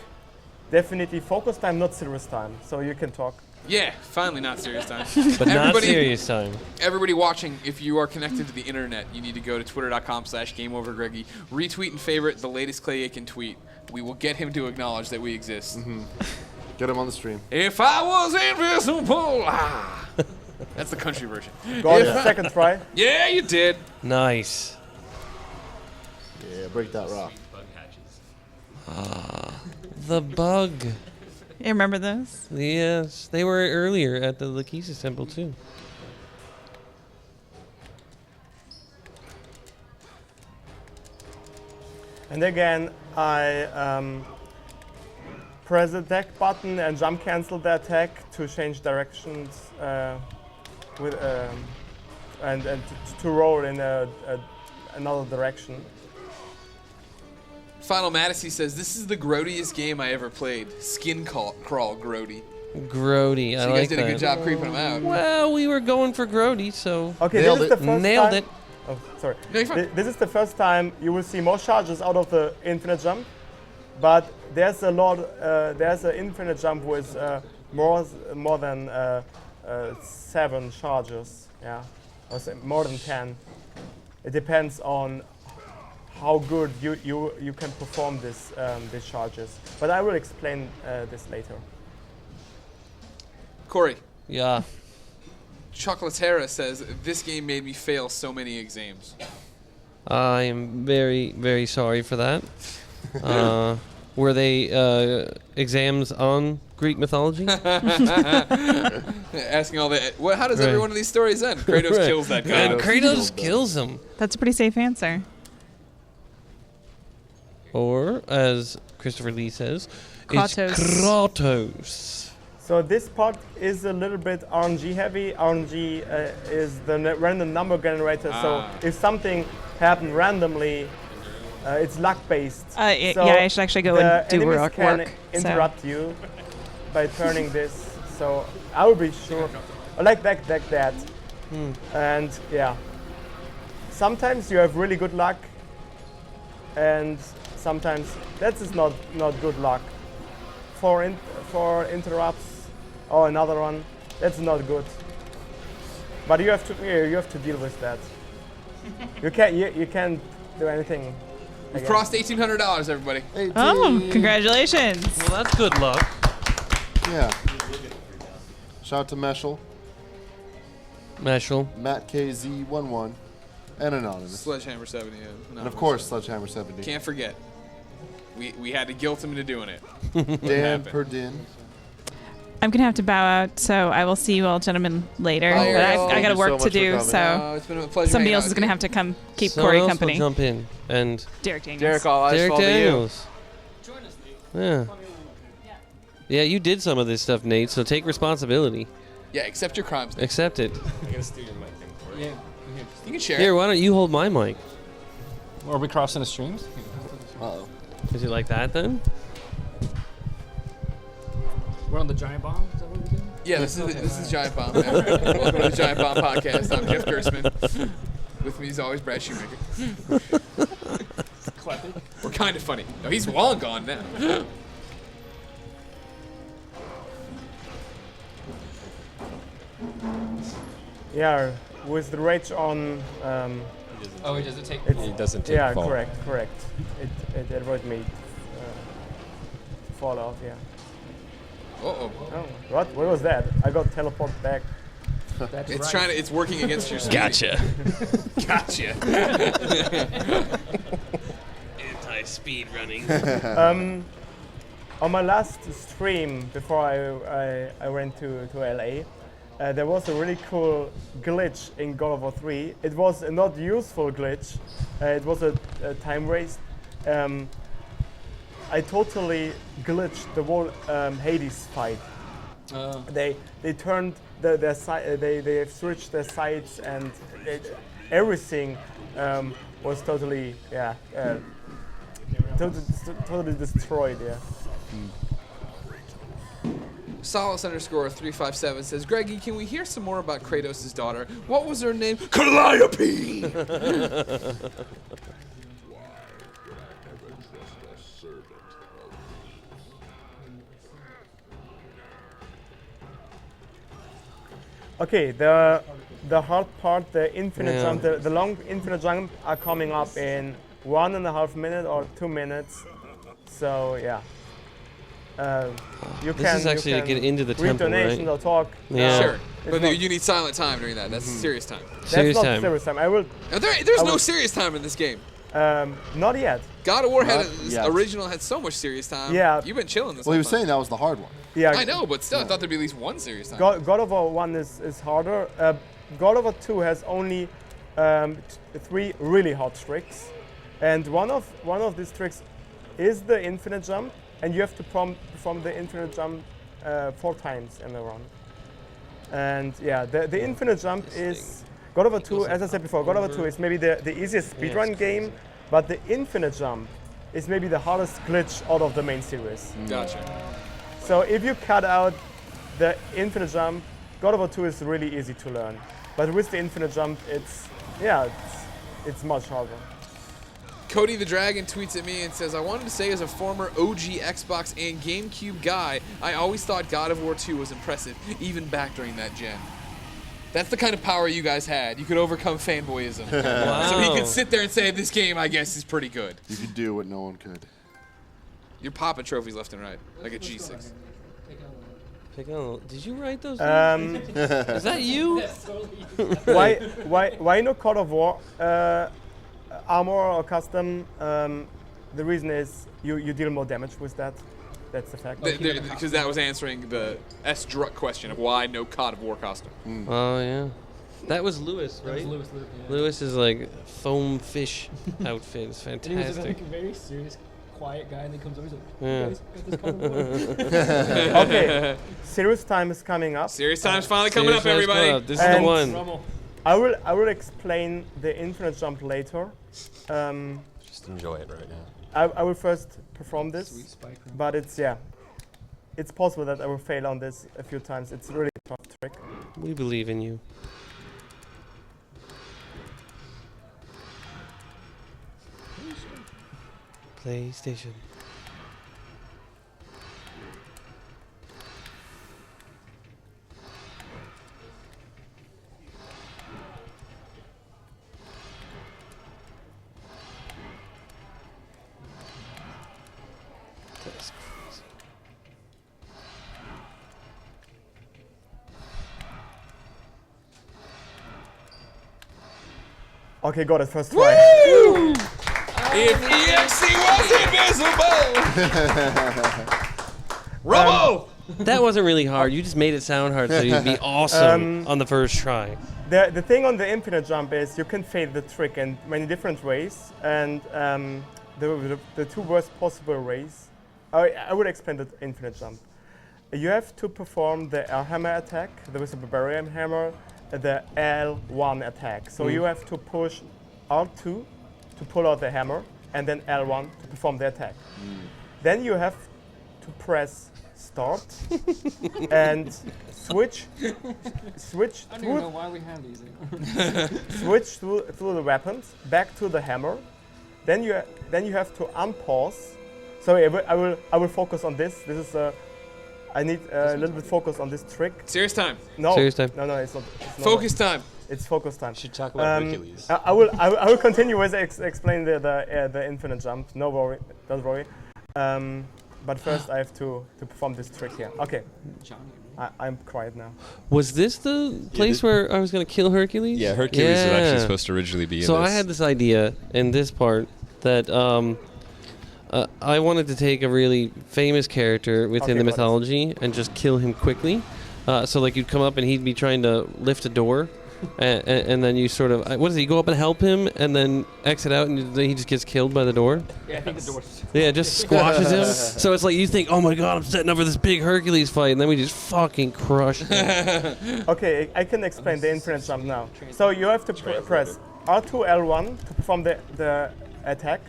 Definitely focus time, not serious time. So you can talk. Yeah, finally not serious time. But not serious time. Everybody watching, if you are connected to the internet, you need to go to twitter.com/GameOverGreggy, retweet and favorite the latest Clay Aiken tweet. We will get him to acknowledge that we exist. Get him on the stream. If I was invisible, that's the country version. Got it. Second try. Yeah, you did. Nice. Yeah, break that rock. Bug hatches. The bug. You remember those? Yes, they were earlier at the Lachesis Temple too. And again, I press the attack button and jump cancel the attack to change directions with and to roll in another direction. Final Madison says, this is the grodiest game I ever played. Skin crawl grody. Grody, So you guys did a good job creeping them out. Well, we were going for Grody, so Okay, Nailed this is the it. first nailed time. it. Oh, sorry. No, you're fine. This is the first time you will see more charges out of the infinite jump, but there's a lot. There's an infinite jump with more than 7 charges. Yeah, or more than 10. It depends on how good you can perform these charges. But I will explain this later. Corey, Yeah. Chocolatera says, this game made me fail so many exams. I am very, very sorry for that. Were they exams on Greek mythology? Asking all that. Well, how does every Right. one of these stories end? Kratos Right. kills that guy. And Kratos kills him. That's a pretty safe answer. Or, as Christopher Lee says, Kratos. it's Kratos. So this part is a little bit RNG heavy. RNG is the random number generator. So if something happened randomly, it's luck based. Yeah, I should actually go and do enemies work. can interrupt you by turning this. So I will be sure, like that. And yeah, sometimes you have really good luck, and sometimes that is not good luck. For interrupts. Oh, another one. That's not good. But you have to deal with that. You can't do anything. We crossed $1,800, everybody. 18. Oh, congratulations. Well, that's good luck. Yeah. Shout out to Meshel, Meshel. Matt KZ11, and Anonymous. Sledgehammer 70. And of course, Sledgehammer 70. Can't forget. We had to guilt him into doing it. Dan happened. Perdin. I'm going to have to bow out, so I will see you all gentlemen later. Oh, But I thank got you so work much to for do, coming. so It's been a pleasure. somebody hanging else out is with going to you. have to come keep Someone Corey else company. will jump in. And Derek Daniels. Derek, all eyes Derek fall to you. Daniels. Yeah. Yeah, you did some of this stuff, Nate, so take responsibility. Yeah, accept your crimes. Accept it. I gotta steal your mic thing for you. You can share. Here, why don't you hold my mic? Are we crossing the streams? Uh-oh. Is it like that then? We're on the giant bomb. Is that what we're doing? Yeah, this is Giant Bomb. Welcome to the Giant Bomb podcast. I'm Jeff Gersman. With me is always Brad Shoemaker. We're kind of funny. No, he's long gone now. Yeah, with the rage on. Oh, does it take? It doesn't take Yeah, fall. correct. It avoid me fall off. Yeah. Uh-oh. Oh, what was that? I got teleported back. That's It's right. trying to. It's working against your speed. Gotcha. Gotcha. Anti-speed running. On my last stream before I went to LA, there was a really cool glitch in God of War 3. It was a not useful glitch. It was a time waste. I totally glitched the whole Hades fight. They turned their side. They switched their sides and everything was totally totally destroyed. Yeah. Solace_357 says, Greggy, can we hear some more about Kratos' daughter? What was her name? Calliope! Okay, the hard part, the infinite Yeah. jump, the long infinite jump are coming up in 1.5 minutes or 2 minutes. So yeah. You This is actually to get into the read temple, donation right? or talk. Yeah. Sure. It's But not- you need silent time during that. That's serious time. That's Serious not time. serious time. I will. There's I no will- serious time in this game. Not yet. God of War had yet. original had so much serious time. Yeah. You've been chilling this Well, he whole was time. saying that was the hard one. Yeah. I know, but still, I thought there'd be at least one serious time. God of War 1 is harder. God of War 2 has only 3 really hard tricks, and one of these tricks is the infinite jump, and you have to perform the infinite jump 4 times in a run. And yeah, the infinite jump is God of War 2. As I said before, God of War 2 is maybe the easiest speedrun game, but the infinite jump is maybe the hardest glitch out of the main series. Gotcha. So if you cut out the infinite jump, God of War 2 is really easy to learn. But with the infinite jump, it's much harder. Cody the Dragon tweets at me and says, I wanted to say as a former OG Xbox and GameCube guy, I always thought God of War 2 was impressive, even back during that gen. That's the kind of power you guys had. You could overcome fanboyism. Wow. So he could sit there and say, this game, I guess, is pretty good. You could do what no one could. You're popping trophies left and right, like a G6. Did you write those? Is that you? why no God of War armor or custom? The reason is you deal more damage with that. That's the fact. Because that was answering the S. Druck question of why no God of War costume. Oh yeah, that was Lewis, right? That was Lewis, yeah. Lewis is like foam fish outfit. It's And he was fantastic. like a very serious, quiet guy, and then comes over and he's like, Yeah. "You guys got this coming?" Okay, serious time is coming up. Serious time's finally coming up, Serious everybody. coming up. This is the one. Rommel. I will explain the infinite jump later. Just enjoy it right now. I will first perform this, Sweet spike room. but it's possible that I will fail on this a few times. It's really a tough trick. We believe in you. PlayStation. That's crazy. Okay, got it first try. If EXE was invisible! Robo! That wasn't really hard. You just made it sound hard so you'd be awesome on the first try. The thing on the infinite jump is you can fail the trick in many different ways, and the 2 worst possible ways. I would explain the infinite jump. You have to perform the L hammer attack, with the barbarian hammer, the L1 attack. So you have to push R2 to pull out the hammer, and then L1 to perform the attack. Then you have to press start and switch I don't even know why we have these. switch through the weapons back to the hammer. Then you have to unpause. Sorry, I will focus on this. This is I need a little bit focus on this trick. Serious time. No, Serious time. No, it's not. Focus time. It's focus time. Should talk about Hercules. I will continue with explain the infinite jump. No worry, don't worry. But first I have to perform this trick here. Okay, I'm quiet now. Was this the place where I was going to kill Hercules? Yeah, Hercules was actually supposed to originally be in So this. I had this idea in this part that I wanted to take a really famous character within the mythology and just kill him quickly. So like you'd come up and he'd be trying to lift a door, and then you sort of what does he go up and help him and then exit out and then he just gets killed by the door? Yeah, I think the door's... Yeah, just squashes him. So it's like you think, oh my god, I'm setting up for this big Hercules fight, and then we just fucking crush him. Okay, I can explain the infinite jump now. So you have to press R2 L1 to perform the attack,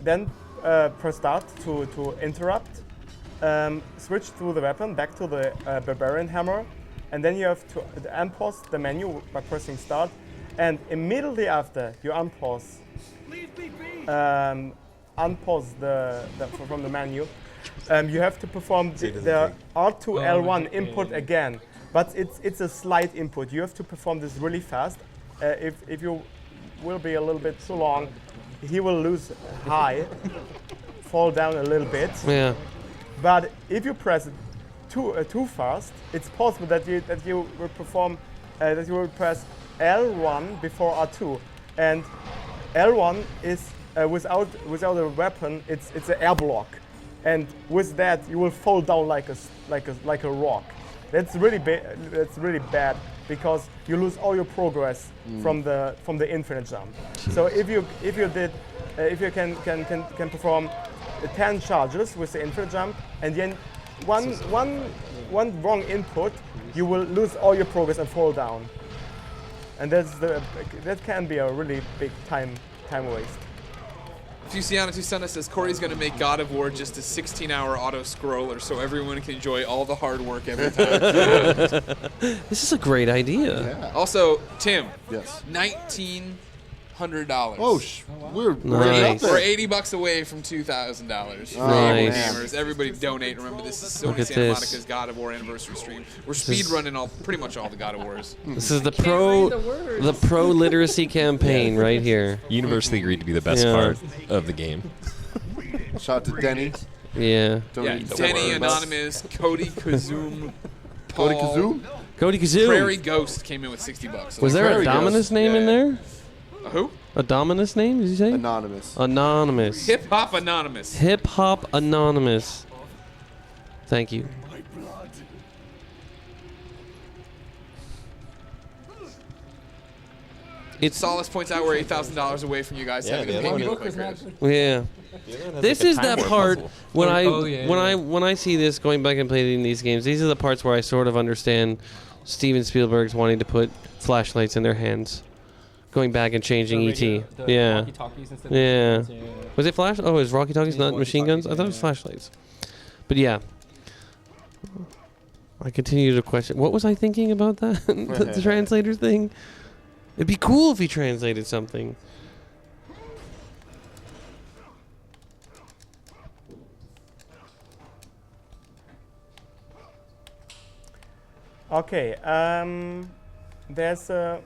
then press start to interrupt, switch through the weapon back to the barbarian hammer, and then you have to unpause the menu by pressing start, and immediately after you unpause from the menu, you have to perform the R2 L1 input again, but it's a slight input. You have to perform this really fast. If you will be a little bit too long, he will lose high, fall down a little bit. Yeah. But if you press it too fast, it's possible that you will perform that you will press L1 before R2, and L1 is without a weapon, it's an air block, and with that you will fall down like a rock. That's really bad because you lose all your progress from the infinite jump. So if you can perform 10 charges with the infinite jump, and then one wrong input, you will lose all your progress and fall down. And that can be a really big time waste. Fusiana Tusana says Corey's going to make God of War just a 16-hour auto-scroller so everyone can enjoy all the hard work every time. This is a great idea. Yeah. Also, Tim. Yes. $1,900. Oh, we're Nice. right We're up there. $80 away from $2,000 for Nice. gamers. Everybody donate. Remember, this is Look Sony at Santa this. Monica's God of War anniversary stream. We're speedrunning pretty much all the God of Wars. This is the pro literacy campaign right here. Universally agreed to be the best Yeah. part of the game. Shout out to Denny. Yeah. Yeah, Denny, Anonymous, Cody Kazum, Cody Paul, Kazoo? Cody Kazoo. Prairie Ghost came in with $60. Was there a Prairie Dominus Ghost. name in there? Who? A Dominus name? Did you say? Anonymous. Anonymous. Hip Hop Anonymous. Hip Hop Anonymous. Thank you. Solace points out we're $8,000 away from you guys having to pay me to quit creators. Yeah. This is that part when yeah. when I see this going back and playing these games. These are the parts where I sort of understand Steven Spielberg's wanting to put flashlights in their hands, going back and changing ET. Yeah. walkie-talkies instead of Yeah. machine guns, yeah. Was it flash? Oh, it was walkie-talkies, Yeah, not machine guns. I thought it was flashlights. But yeah. I continue to question. What was I thinking about that? the translator thing? It'd be cool if he translated something. Okay. There's a.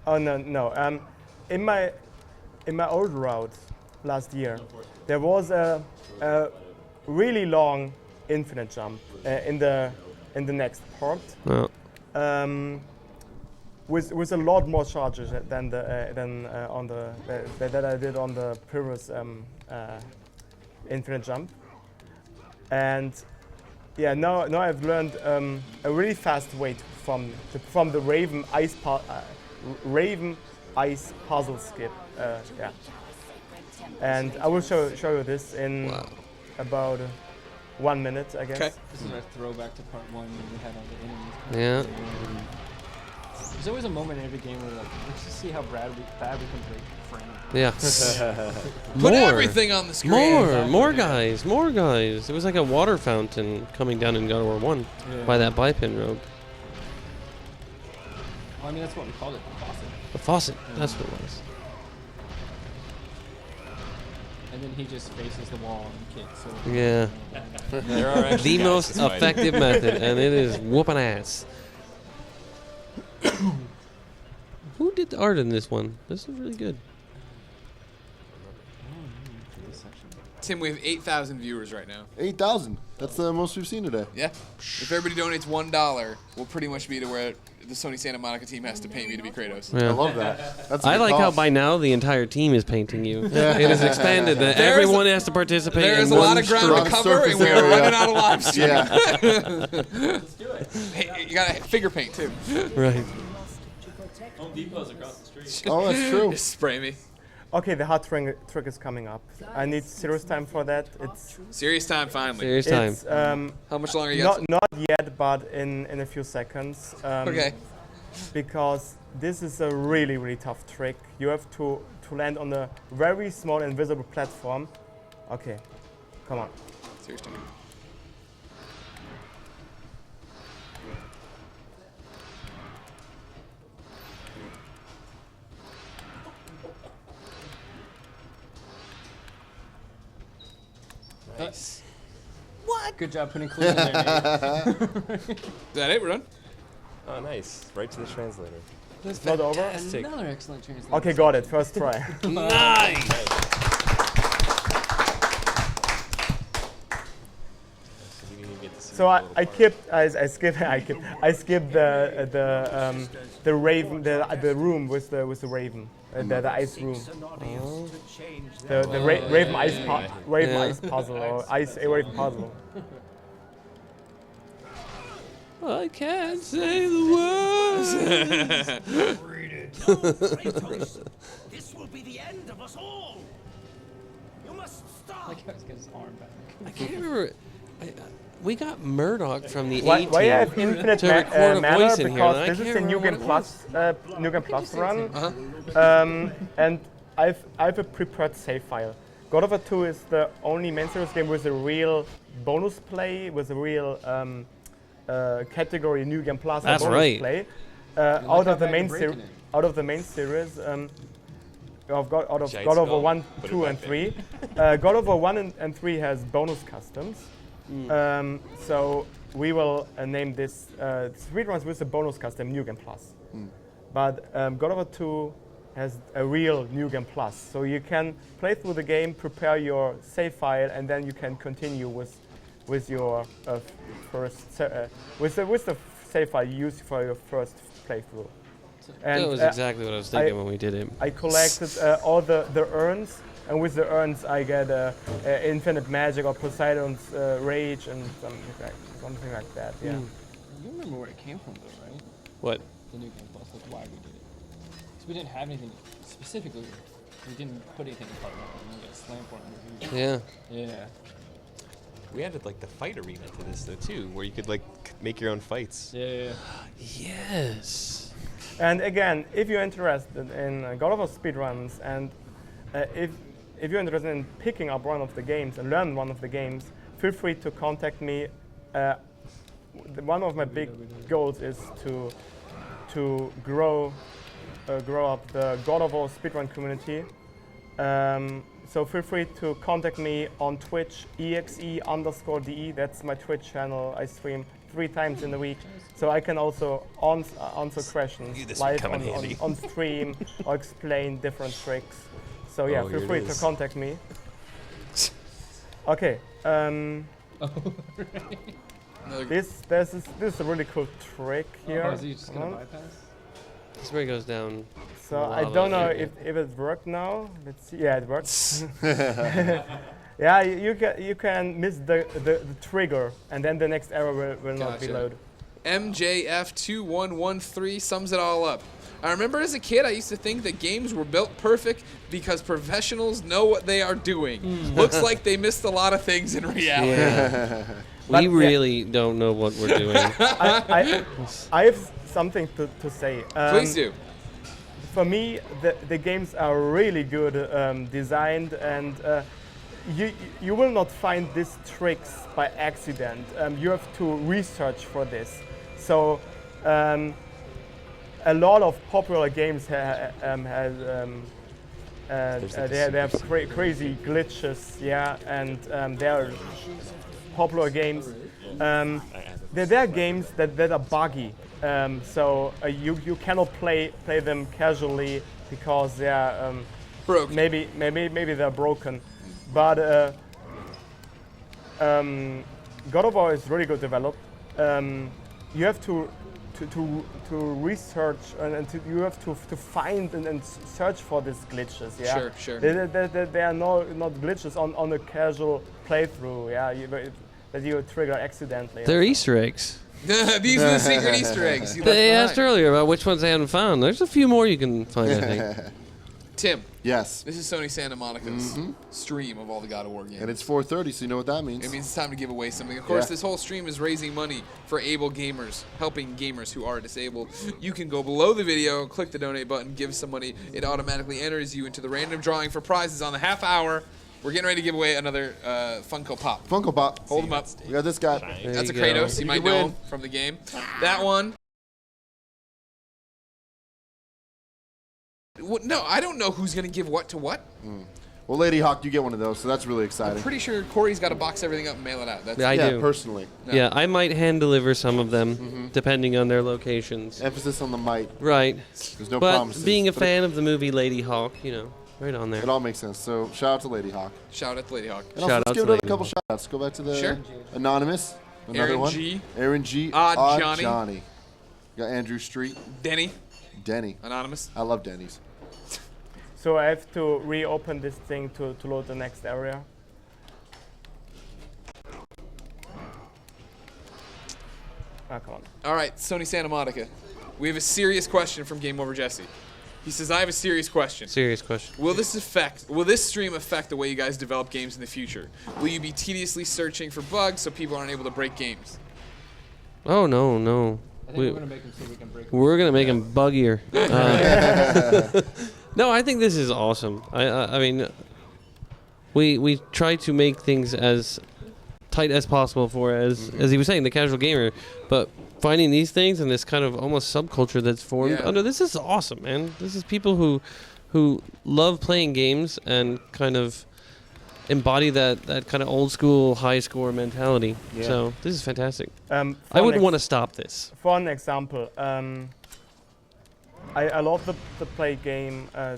Oh no. In my old route last year, there was a really long infinite jump in the next part. Oh. With a lot more charges than on the that I did on the previous infinite jump, and yeah, now I've learned a really fast way from the Raven Ice puzzle skip. Yeah, and I will show you this in about 1 minute, I guess. Okay. This is our throwback to part 1 when we had all the enemies. Yeah. There's always a moment in every game where like, let's just see how bad we can break frame. Yeah. Put everything on the screen. More guys. It was like a water fountain coming down in God of War 1 by that bipin road. Well, I mean, that's what we called it, the faucet. The faucet. That's what it was. And then he just faces the wall and kicks. So Yeah. There are actually The guys most that fight. effective method, and it is whooping ass. Who did the art in this one? This is really good. Tim, we have 8,000 viewers right now. 8,000. That's the most we've seen today. Yeah. If everybody donates $1, we'll pretty much be to where the Sony Santa Monica team has to pay me to be Kratos. Yeah. I love that. That's a I good like how cause. by now the entire team is painting you. It has expanded that everyone has to participate. There is in a lot one of ground stroke. to cover, and we are area. running out of live stream. Yeah. let's do it. Hey, you got to figure paint, too. Right. Home Depot's across the street. Oh, that's true. Just spray me. Okay, the hard trick is coming up. I need serious time for that. It's Serious time, finally. Serious time. It's How much longer you got? not yet, but in a few seconds. Okay. Because this is a really tough trick. You have to land on a very small invisible platform. Okay, come on. Serious time. Nice. Good job putting clues in there, Nate. Is that it? We're done? Oh, nice. Right to the translator. It's not over? Another excellent translation. Okay, got it. First try. Nice. So I skipped the raven, the room with the raven the ice room. The Raven Ice puzzle or Ice Raven puzzle. I can't say the words. This will be the end of us all. You must stop. Like I was getting his arm back. I can't remember. We got Murdoch from the Why A-Team I have infinite to record a mana voice in here, and because I this is can't the New remember Game what it Plus New Game Plus run, Uh-huh. and I have a prepared save file. God of War 2 is the only main series game with a real bonus play, with a real category New Game Plus That's bonus right. play out of the main series. Out of the main series. Of God of War 1, 2, and 3. God of War 1 and 3 has bonus customs. So we will name this speedruns with the bonus custom New Game Plus. But God of War 2 has a real New Game Plus. So you can play through the game, prepare your save file, and then you can continue with your with the save file you used for your first playthrough. And that was exactly what I was thinking when we did it. I collected all the urns, and with the urns I get infinite magic or Poseidon's rage and something like that. Yeah. You remember where it came from, though, right? What? The New Game Plus, like why we did it. Because we didn't have anything specifically. We didn't put anything in part 1. We didn't get slammed for it. Yeah. Yeah. We added like the fight arena to this though too, where you could like make your own fights. Yeah. Yes. And again, if you're interested in God of War speedruns, and if you're interested in picking up one of the games and learn one of the games, feel free to contact me. One of my big goals is to grow up the God of War speedrun community. So feel free to contact me on Twitch, exe_de. That's my Twitch channel. I stream 3 times in a week, so I can also answer questions live on stream or explain different tricks. So yeah, feel free to contact me. Okay. This is a really cool trick here. Oh, is he just gonna bypass? This is where it goes down. So I don't know if it worked now. Let's see. Yeah, it works. Yeah, you can miss the trigger, and then the next arrow will not be loaded. MJF2113 sums it all up. I remember as a kid, I used to think that games were built perfect because professionals know what they are doing. Looks like they missed a lot of things in reality. Yeah. We really don't know what we're doing. I have something to say. Please do. For me, the games are really good designed, and you will not find these tricks by accident. You have to research for this. So a lot of popular games they have crazy glitches, yeah, and they are popular games. There are games that are buggy, so you cannot play them casually because they are broken. Maybe they're broken, but God of War is really good developed. You have to research and you have to find and search for these glitches. Yeah, sure. They are not glitches on a casual playthrough. Yeah, that you trigger accidentally. They're Easter eggs. These are the secret Easter eggs. They asked earlier about which ones they hadn't found. There's a few more you can find, I think. Tim. Yes. This is Sony Santa Monica's stream of all the God of War games. And it's 4:30, so you know what that means. It means it's time to give away something. Of course, this whole stream is raising money for able gamers, helping gamers who are disabled. You can go below the video, click the donate button, give some money. It automatically enters you into the random drawing for prizes on the half hour. We're getting ready to give away another Funko Pop. Funko Pop. Hold him up. We got this guy. That's a Kratos. You might know him from the game. That one. No, I don't know who's going to give what to what. Well, Lady Hawk, you get one of those, so that's really I'm exciting. pretty sure Corey's got to box everything up and mail it out. That's I do. Personally. No. Yeah, I might hand deliver some of them, depending on their locations. Emphasis on the might. Right. There's no but promises. Being a fan of the movie Lady Hawk, you know, right on there. It all makes sense. So shout out to Lady Hawk. Shout out to Lady Hawk. And also, let's give another couple shout outs. Go back to the Anonymous. Another Aaron one. G. Aaron G. Odd Johnny. You got Andrew Street. Denny. Denny. Anonymous. I love Denny's. So I have to reopen this thing to load the next area. Oh, come on. All right, Sony Santa Monica. We have a serious question from Game Over Jesse. He says, I have a serious question. Serious question. Will this stream affect the way you guys develop games in the future? Will you be tediously searching for bugs so people aren't able to break games? Oh, no. I think we're going to make them so we can break them. We're going to make them buggier. No, I think this is awesome. I mean, we try to make things as tight as possible for, as he was saying, the casual gamer. But finding these things and this kind of almost subculture that's formed under this is awesome, man. This is people who love playing games and kind of embody that kind of old school high score mentality. Yeah. So this is fantastic. I wouldn't want to stop this. For an example, I love the play game. I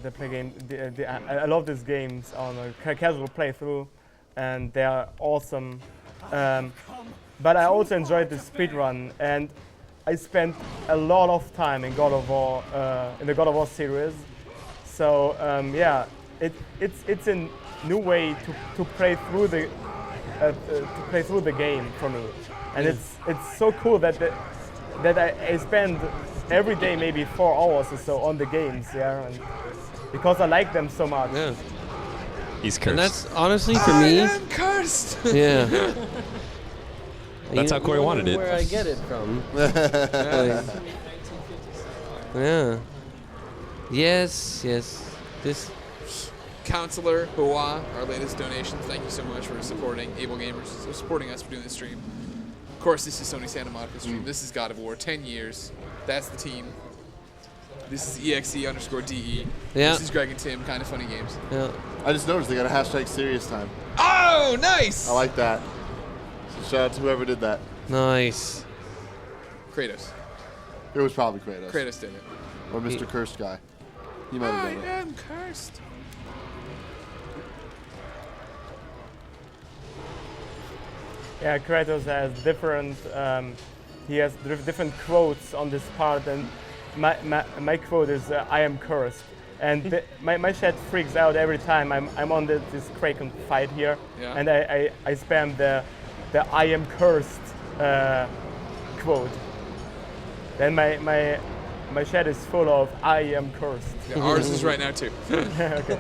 love these games on a casual playthrough, and they are awesome. But I also enjoyed the speedrun, and I spent a lot of time in God of War, in the God of War series. So yeah, it's a new way to play through the game for me, and it's so cool that I spend every day maybe 4 hours or so on the games, and because I like them so much. Yeah. He's cursed. And that's honestly for me. I am cursed. Yeah. That's how Corey wanted it. Where I get it from. Yeah. Yes. This. Counselor Hua, our latest donations. Thank you so much for supporting Able Gamers, so supporting us for doing this stream. Of course, this is Sony Santa Monica Stream. This is God of War. 10 years. That's the team. This is EXE_DE. Yeah. This is Greg and Tim, Kind of Funny Games. Yeah. I just noticed they got a hashtag serious time. Oh, nice! I like that. So shout out to whoever did that. Nice. Kratos. It was probably Kratos. Kratos did it. Or Mr. Cursed guy. He might have I done it. am cursed. Yeah, Kratos has different. He has different quotes on this part, and my quote is "I am cursed," and my chat freaks out every time I'm on this Kraken fight here, and I spam the "I am cursed" quote. Then my chat is full of "I am cursed." Yeah, ours is right now too. Okay.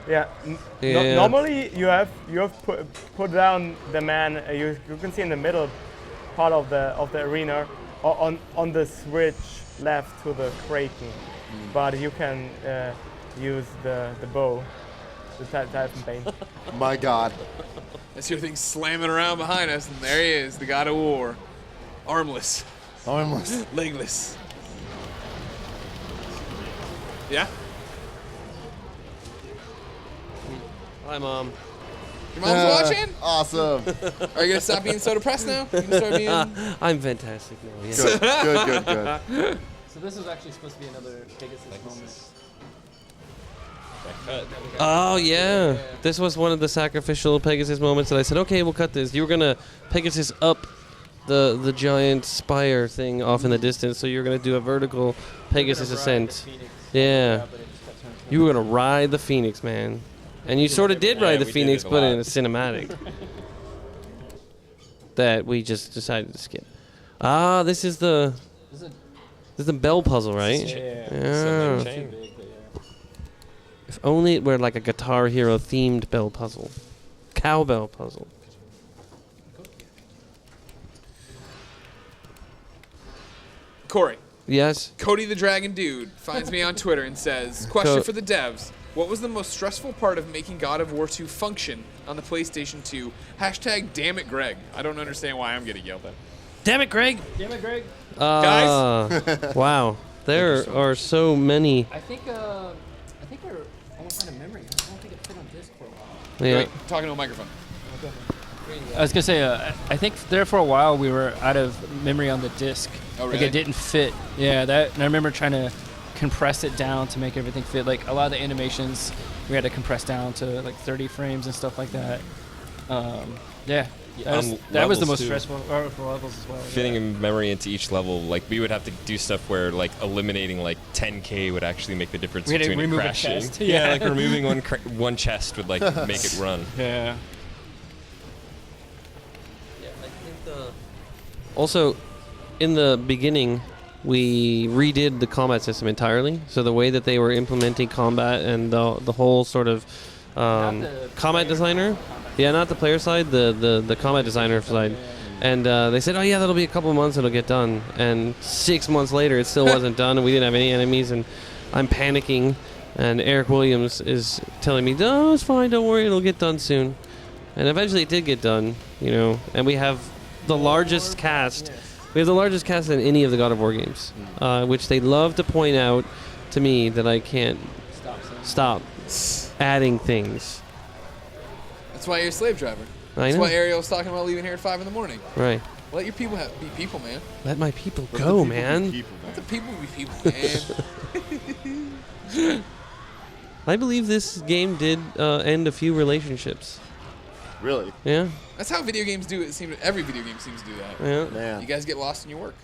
Yeah. Normally you have put down the man. You can see in the middle part of the arena on the switch left to the Kraken, but you can use the bow, the Titan Bane. My God. I see everything slamming around behind us, and there he is, the God of War, armless, legless. Yeah. Hi, Mom. Your mom's watching? Awesome. Are you gonna stop being so depressed now? You gonna start being... I'm fantastic now. Yes. Good. So this was actually supposed to be another Pegasus moment. Oh yeah, this was one of the sacrificial Pegasus moments that I said, okay, we'll cut this. You were gonna Pegasus up the giant spire thing off in the distance, so you're gonna do a vertical Pegasus ascent. Yeah, you were gonna ride the Phoenix, man, and you sort of did ride the Phoenix, but in a cinematic that we just decided to skip. Ah, this is the bell puzzle, right? Yeah. If only it were like a Guitar Hero themed bell puzzle. Cowbell puzzle. Corey. Yes? Cody the Dragon Dude finds me on Twitter and says, question for the devs. What was the most stressful part of making God of War 2 function on the PlayStation 2? Hashtag damn it Greg. I don't understand why I'm getting yelled at. Damn it, Greg! Damn it, Greg! Guys! Wow. There are so many. I think we're almost out of memory. I don't think it fit on disc for a while. Yeah. Wait, talking to a microphone. I was gonna say, I think there for a while we were out of memory on the disc. Oh, really? Like it didn't fit. Yeah, and I remember trying to compress it down to make everything fit. Like a lot of the animations, we had to compress down to like 30 frames and stuff like that. Yeah, That was the levels most too. stressful for levels as well. Fitting a memory into each level, like we would have to do stuff where like eliminating like 10k would actually make the difference We had to between it remove a crashing. chest. Yeah, Yeah. like removing one chest would like make it run. Yeah. Also, in the beginning, we redid the combat system entirely. So the way that they were implementing combat and the whole sort of combat designer, not the player side, the combat designer side. And they said, oh yeah, that'll be a couple months, it'll get done. And 6 months later, it still wasn't done, and we didn't have any enemies. And I'm panicking, and Eric Williams is telling me, no, it's fine, don't worry, it'll get done soon. And eventually it did get done, you know, and we have the largest cast. We have the largest cast in any of the God of War games, which they love to point out to me that I can't stop adding things. That's why you're a slave driver. I That's know. why Ariel's talking about leaving here at 5 in the morning. Right. Let your people be people, man. Let my people go, man. Let the people be people, man. I believe this game did end a few relationships. Really? Yeah. That's how video games do it. Every video game seems to do that. Yeah. Man. You guys get lost in your work.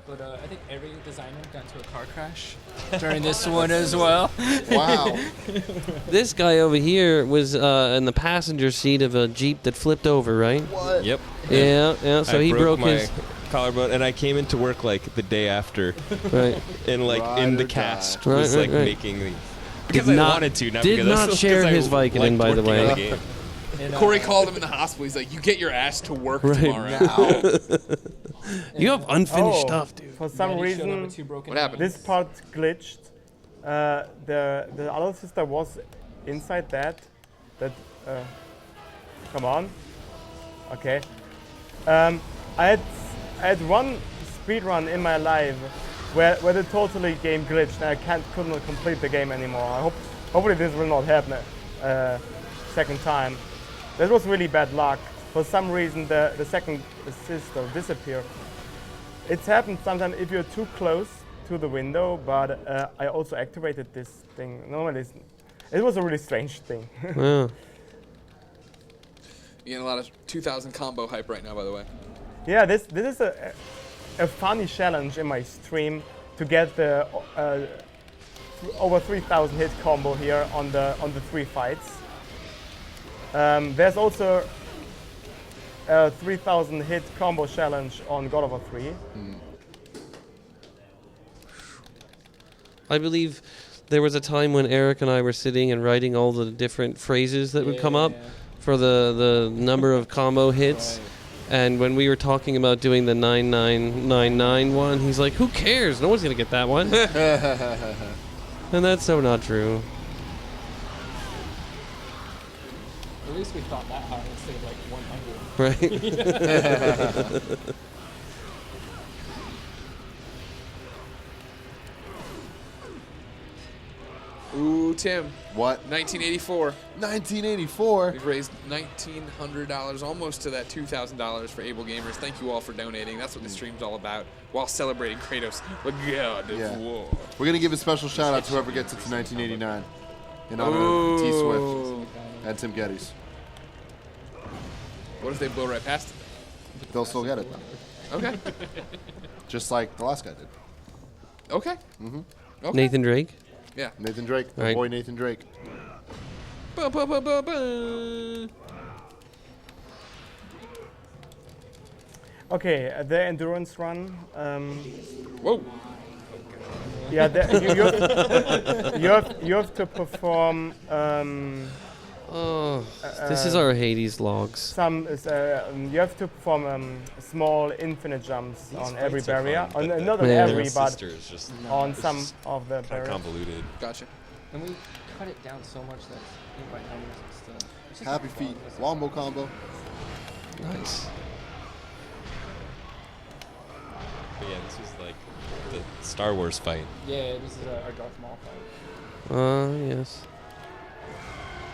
But I think every designer got into a car crash during this one as well. Wow. This guy over here was in the passenger seat of a Jeep that flipped over, right? What? Yep. Yeah. So I he broke my his. collarbone, and I came into work like the day after, Right. and like Ride in or the die. cast Right, was right, like right. making the because Did I not- wanted to, not did because I not was, share 'cause I his Vicodin, liked by the working way. on the game. And, Corey called him in the hospital. He's like, "You get your ass to work Right. tomorrow." You have unfinished Oh, stuff, dude. For some Randy showed up reason, with 2 broken What happened? hands. this part glitched. The other sister was inside that. Come on. Okay. I had one speedrun in my life where the totally game glitched and I couldn't complete the game anymore. Hopefully this will not happen second time. That was really bad luck. For some reason the second sister disappeared. It's happened sometimes if you're too close to the window, but I also activated this thing. Normally it was a really strange thing. Yeah. You're getting a lot of 2000 combo hype right now, by the way. Yeah, this is a funny challenge in my stream to get the over 3,000 hit combo here on the 3 fights. There's also a 3,000 hit combo challenge on God of War 3. I believe there was a time when Eric and I were sitting and writing all the different phrases that would come up for the number of combo hits. Right. And when we were talking about doing the 9999 one, he's like, who cares? No one's going to get that one. And that's so not true. At least we thought that hard instead of like 100. Right? Ooh, Tim. What? 1984. 1984? We've raised $1,900, almost to that $2,000 for Able Gamers. Thank you all for donating. That's what the stream's all about, while celebrating Kratos, the god of war. We're going to give a special shout out to whoever gets it to 1989 in honor of T Swift and Tim Geddes. What if they blow right past it? They'll still get it, though. Okay. Just like the last guy did. Okay. Okay. Nathan Drake? Yeah. Nathan Drake. My Right. boy Nathan Drake. Ba, ba, ba, ba, ba. Okay, the endurance run. Whoa. Yeah, you have to perform Oh, this is our Hades logs. you have to perform small infinite jumps on every fights are barrier. fun, but Not the on Yeah. every, but sister is just on it's some just of the kind of barriers. convoluted. Gotcha. And we cut it down so much that I think right now it's just Happy feet. Longbow combo. Nice. But yeah, this was like the Star Wars fight. Yeah, this is our Darth Maul fight. Yes.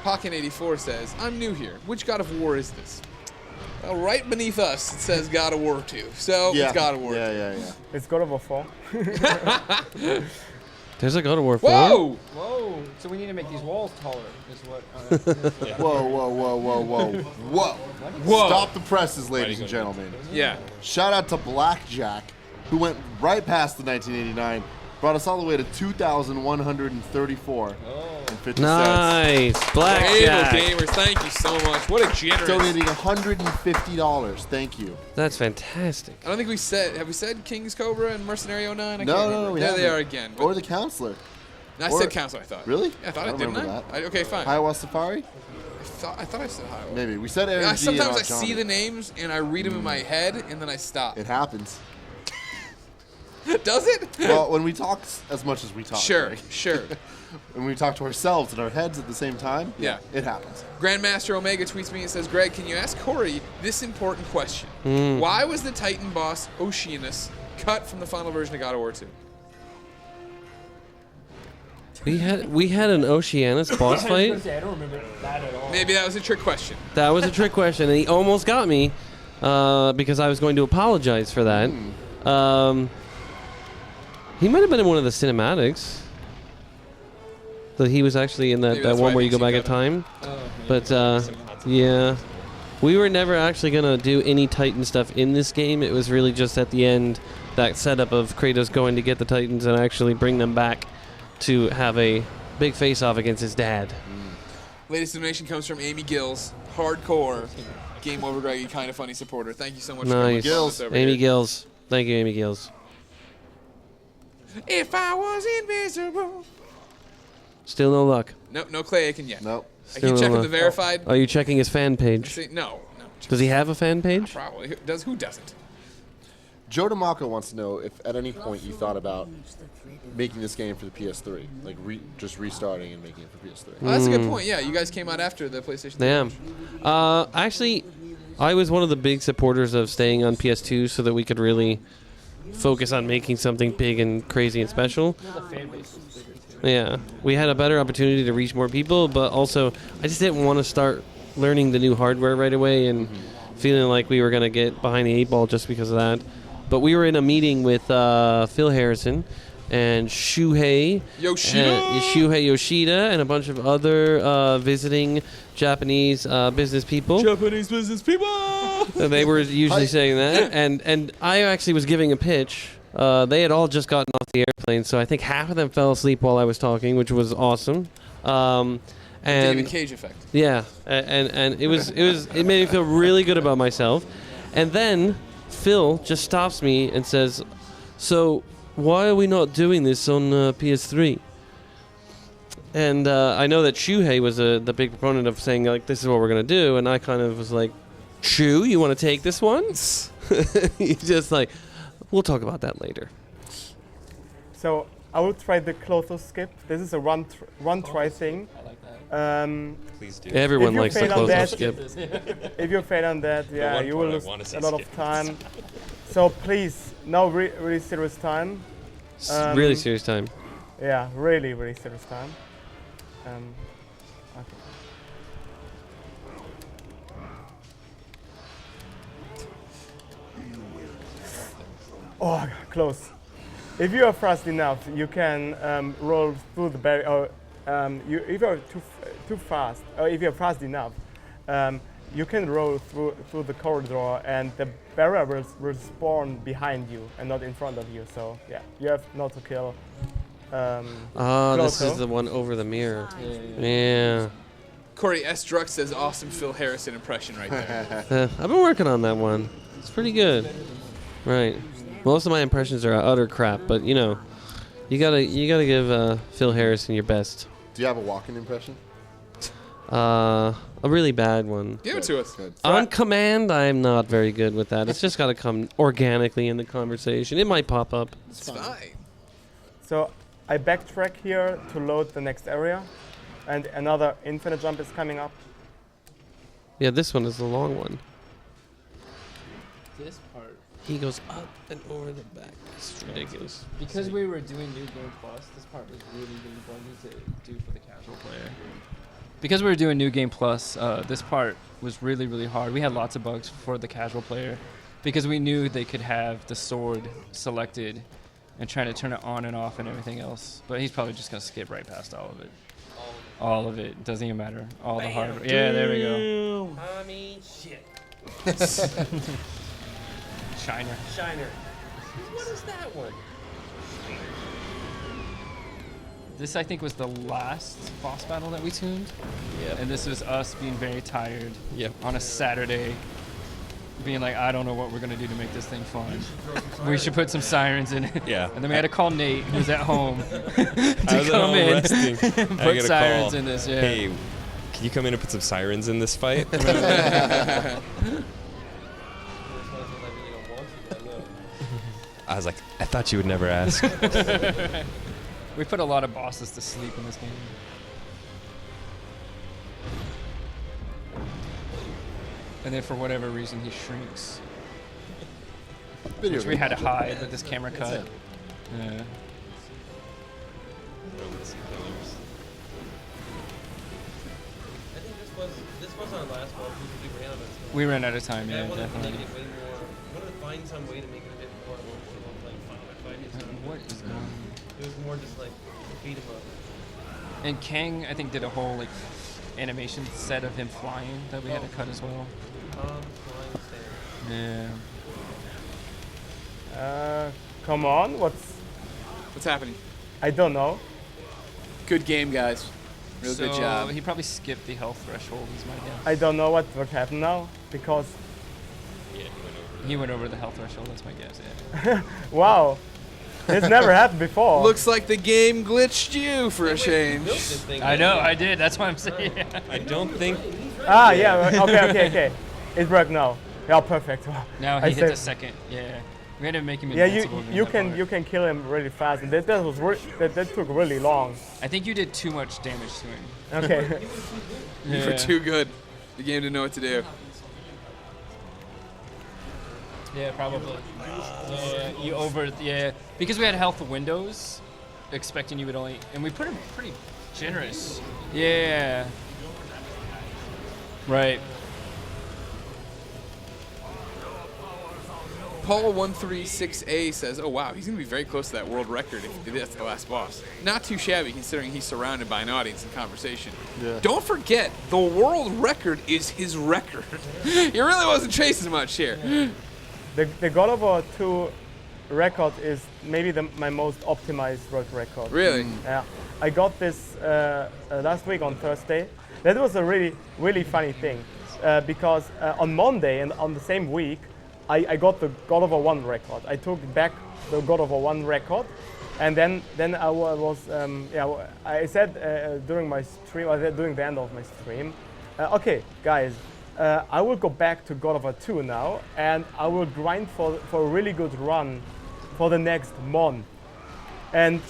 Pocket84 says, I'm new here. Which God of War is this? Well, right beneath us, it says God of War 2. So it's God of War 2. It's God of War 4. There's a God of War 4. Whoa! Whoa! So we need to make these walls taller, is what. Whoa. Stop the presses, ladies and gentlemen. Yeah. Shout out to Blackjack, who went right past the 1989, brought us all the way to 2,134 and 50 Nice. cents. Blackjack. Gamers, thank you so much. What a generous. Donating $150. Thank you. That's fantastic. I don't think we said. Have we said King's Cobra and Mercenary 09? I can't No, remember. we There haven't. they are again. Or the counselor. I said Counselor, I thought. Really? Yeah, I thought I I don't didn't remember I? Okay, fine. Iowa Safari? I thought I said Iowa. Maybe. We said Aaron Yeah, G. sometimes and I not see Johnny. the names and I read them in my head and then I stop. It happens. Does it? Well, when we talk as much as we talk. Sure, Greg. sure. When we talk to ourselves in our heads at the same time, Yeah. it happens. Grandmaster Omega tweets me and says, Greg, can you ask Corey this important question? Why was the Titan boss Oceanus cut from the final version of God of War 2? We had an Oceanus boss fight. I don't remember that at all. Maybe that was a trick question. That was a trick question, and he almost got me because I was going to apologize for that. He might have been in one of the cinematics. That he was actually in Maybe that that's one why where you go Pixie back got in him. time. But yeah, we were never actually gonna do any Titan stuff in this game. It was really just at the end that setup of Kratos going to get the Titans and actually bring them back to have a big face-off against his dad. Latest donation comes from Amy Gills, hardcore Game Over Greggy, kind of funny supporter. Thank you so much Nice, for Gills. Over Amy here. Gills. Thank you, Amy Gills. If I was invisible. Still no luck. Nope, no Clay Aiken yet. Nope. I Still keep no checking luck. the verified. Are you checking his fan page? No. Does he have a fan page? Probably. Who doesn't? Joe DeMarco wants to know if at any point you thought about making this game for the PS3, like just restarting and making it for PS3. Oh, that's a good point. Yeah, you guys came out after the PlayStation 3 Damn. launch. Actually, I was one of the big supporters of staying on PS2 so that we could really focus on making something big and crazy and special. The fan base is bigger too. Yeah, we had a better opportunity to reach more people, but also I just didn't want to start learning the new hardware right away and feeling like we were going to get behind the 8 ball just because of that. But we were in a meeting with Phil Harrison and Shuhei Yoshida and a bunch of other visiting Japanese business people. Japanese business people! They were usually saying that. And I actually was giving a pitch. They had all just gotten off the airplane, so I think half of them fell asleep while I was talking, which was awesome. David Cage effect. Yeah, and it made me feel really good about myself. And then Phil just stops me and says, "So why are we not doing this on PS3?" And I know that Shuhei was the big proponent of saying like this is what we're gonna do, and I kind of was like, "Shu, you want to take this one?" He's just like, "We'll talk about that later." So I will try the closest skip. This is a one try thing. I like that. Please do. Everyone If you likes the fail on close-up that- skip. If you fail on that, yeah, one you part will I lose wanna see a lot of skip. time. So please, now really serious time. Really serious time. Yeah, really serious time. Okay. Oh, close. If you are fast enough, you can roll through the barrier. If you're too fast, or if you're fast enough, you can roll through the corridor, and the barrier will spawn behind you and not in front of you. So yeah, you have not to kill. This is the one over the mirror. Yeah. Corey S. Druck says awesome Phil Harrison impression right there. I've been working on that one. It's pretty good. Right. Most of my impressions are utter crap, but you know, you gotta give Phil Harrison your best. Do you have a walking impression? A really bad one. Give it to us. Good. On command, I'm not very good with that. It's just got to come organically in the conversation. It might pop up. It's fine. So I backtrack here to load the next area, and another infinite jump is coming up. Yeah, this one is the long one. This part. He goes up and over the back. It's ridiculous. Because we were doing New Game Plus, this part was really buggy to do for the casual player. Because we were doing New Game Plus, this part was really hard. We had lots of bugs for the casual player because we knew they could have the sword selected and trying to turn it on and off and everything else. But he's probably just going to skip right past all of it. All of it. Doesn't even matter. All the hardware. Yeah, there we go. I mean, shit. Shiner. Shiner. What is that one? This, I think, was the last boss battle that we tuned. Yeah. And this was us being very tired. Yep. On a Saturday. Being like, I don't know what we're going to do to make this thing fun. We should put some sirens in it. Yeah. And then we had to call Nate, who's at home, I to was at come home in resting. I put got a sirens call. in this. Yeah. Hey, can you come in and put some sirens in this fight? I was like, I thought you would never ask. We put a lot of bosses to sleep in this game. And then for whatever reason, he shrinks. Which we had to hide with this camera cut. Yeah. I think this was our last one because we ran out of time. We ran out of time, I yeah, wanted definitely. to make it way more. I wanted to find some way to make it a bit more like fight. What is going on? It was more just like beat 'em up. And Kang, I think, did a whole like animation set of him flying that we had to cut as well. Flying stairs. Yeah. Come on, What's happening? I don't know. Good game, guys. Real good job. He probably skipped the health threshold, is my guess. I don't know what will happen now because. He went over the health threshold, that's my guess, yeah. Wow. This never happened before. Looks like the game glitched you for a change. I know, I did. That's what I'm saying. I don't think. Ah, yeah. Okay. It worked now. Yeah, perfect. Now he hit the second. Yeah. We had to make him Yeah, invincible. you can kill him really fast, and that took really long. I think you did too much damage to him. Okay. You were too good. The game didn't know what to do. Yeah, probably. Yeah, because we had health windows, expecting you would only, and we put him pretty generous. Yeah. Right. Paul136A says, oh wow, he's going to be very close to that world record if that's the last boss. Not too shabby considering he's surrounded by an audience and conversation. Yeah. Don't forget, the world record is his record. He really wasn't chasing much here. The God of War 2 record is maybe my most optimized world record. Really? Yeah. I got this last week on Thursday. That was a really funny thing because on Monday and on the same week, I got the God of War 1 record. I took back the God of War 1 record, and then I was I said during my stream, during the end of my stream, okay guys, I will go back to God of War 2 now, and I will grind for a really good run for the next month. And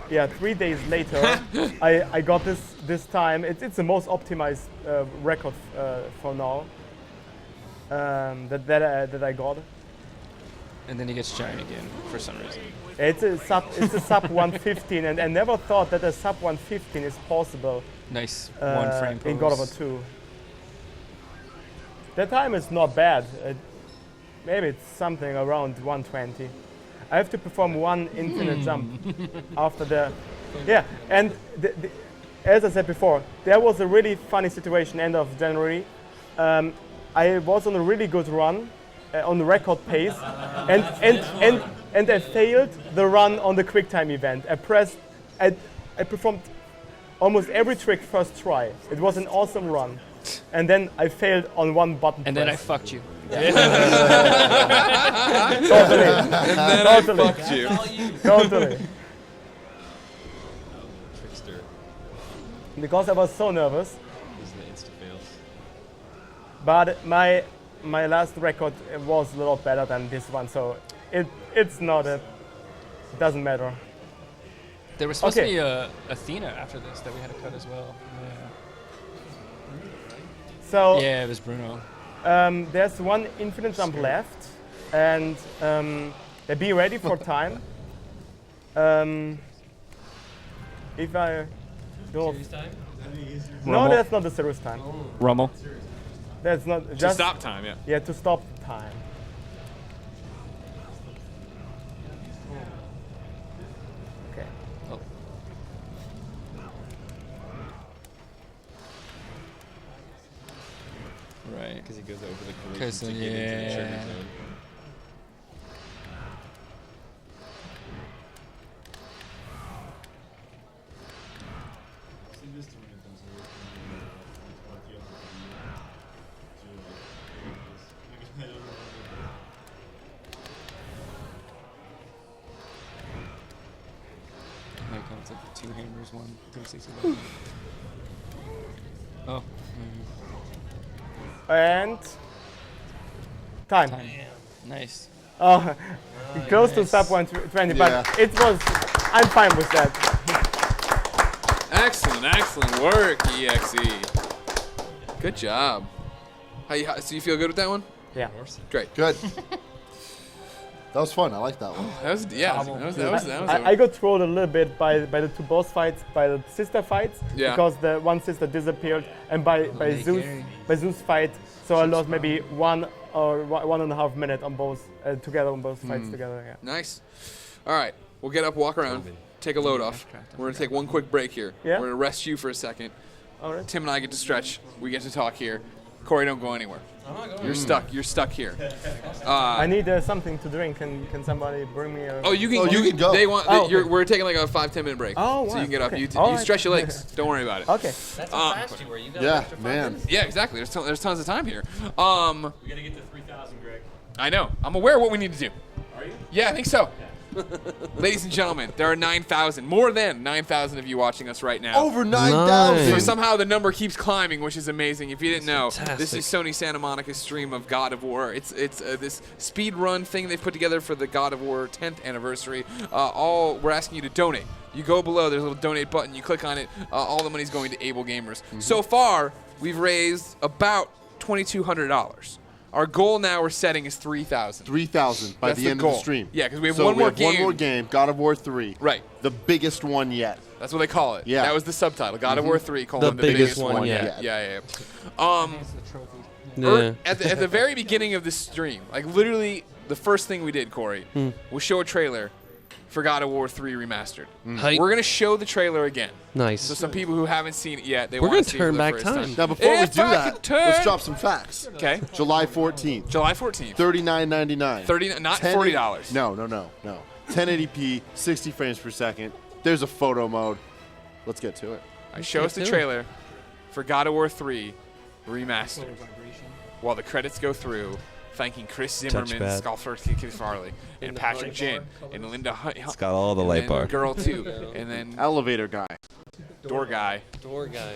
yeah, 3 days later, I got this time. It's the most optimized record for now. That I got. And then he gets giant again for some reason. It's a sub 115, and I never thought that a sub 115 is possible. Nice one frame pose. In God of War 2. The time is not bad. Maybe it's something around 120. I have to perform one infinite jump after the. Yeah, and as I said before, there was a really funny situation end of January. I was on a really good run, on the record pace, and I failed the run on the QuickTime event. I performed almost every trick first try. It was an awesome run, and then I failed on one button. And press. then I fucked you. Totally. And then I fucked you. Totally. Trickster. Because I was so nervous. These are the insta-fails. But my last record was a little better than this one, so it's not it doesn't matter. There was supposed to be a Athena after this that we had to cut as well. Yeah. So yeah, it was Bruno. There's one infinite jump left, and be ready for time. If I don't. Series time? No, that's not the serious time. Rummel. That's not To just stop time, yeah. Yeah, to stop time. Okay. Oh. because he goes over the collision Cause, to get into the trigger yeah. zone. Here comes the 2 hammers, 1 360 button. Oh. And time. Nice. Oh, close to sub 120, Yeah. but it was. I'm fine with that. Excellent, excellent work, EXE. Good job. So you feel good with that one? Yeah. Great. Good. That was fun. I like that one. That was I got trolled a little bit by the 2 boss fights, by the sister fights, Yeah. because the one sister disappeared, and by Zeus fight, so I lost maybe 1 or 1.5 minutes on both together on both fights together. Yeah. Nice. All right, we'll get up, walk around, take a load off. We're gonna take one quick break here. Yeah? We're gonna rest you for a second. All right. Tim and I get to stretch. We get to talk here. Corey, don't go anywhere. You're stuck. You're stuck here. I need something to drink. Can somebody bring me a? Oh, you can. Oh, you can go. Okay. We're taking like a 5-10 minute break. Oh, so wow. you can get up. Okay. You All right. stretch your legs. Don't worry about it. Okay. That's how fast you were. You got an Yeah, extra 5 man. minutes? Yeah, exactly. There's tons of time here. We gotta get to 3,000, Greg. I know. I'm aware of what we need to do. Are you? Yeah, I think so. Ladies and gentlemen, there are 9,000, more than 9,000 of you watching us right now. Over 9,000. So somehow the number keeps climbing, which is amazing. If you didn't know, fantastic. this is Sony Santa Monica's stream of God of War. It's this speed run thing they put together for the God of War 10th anniversary. We're asking you to donate. You go below, there's a little donate button. You click on it. All the money's going to Able Gamers. So far, we've raised about $2,200. Our goal now we're setting is 3,000. 3,000 by That's the the end goal. of the stream. Yeah, because we have So one more have one game. more game, God of War 3. Right. The biggest one yet. That's what they call it. Yeah. That was the subtitle. God of War 3, colon, the biggest one yet. Yeah. Yeah. At the very beginning of this stream, like literally the first thing we did, Corey, was show a trailer for God of War 3 Remastered. Hype. We're going to show the trailer again. Nice. So some people who haven't seen it yet, they We're want gonna to see turn it for back the first time. Now, before we If do I that, could turn- let's drop some facts. Okay. July 14th. July 14th. $39.99. 30, not 10 $40. No. 1080p, 60 frames per second. There's a photo mode. Let's get to it. Show us the trailer for God of War 3 Remastered. While the credits go through, thanking Chris Zimmerman, Touchpad. Sculptor Farley, and Patrick Jin, and Linda Hunt. It's got all the and light then bar. Girl 2, and then Elevator guy. Door Guy. Door guy.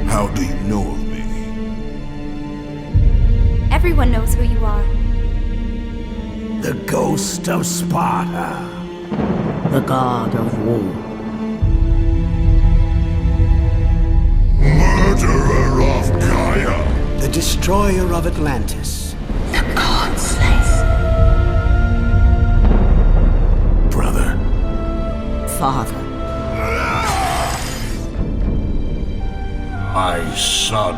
How do you know of me? Everyone knows who you are. The ghost of Sparta. The god of war. Murderer of Gaia. The destroyer of Atlantis. The god slays. Brother. Father. My son.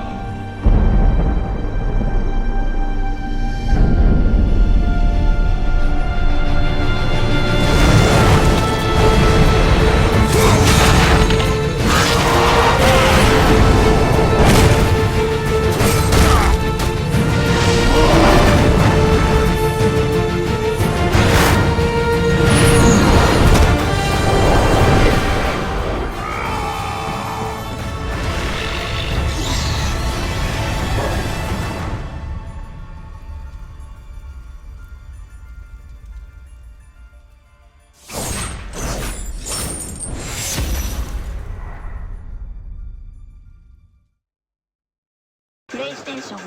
PlayStation.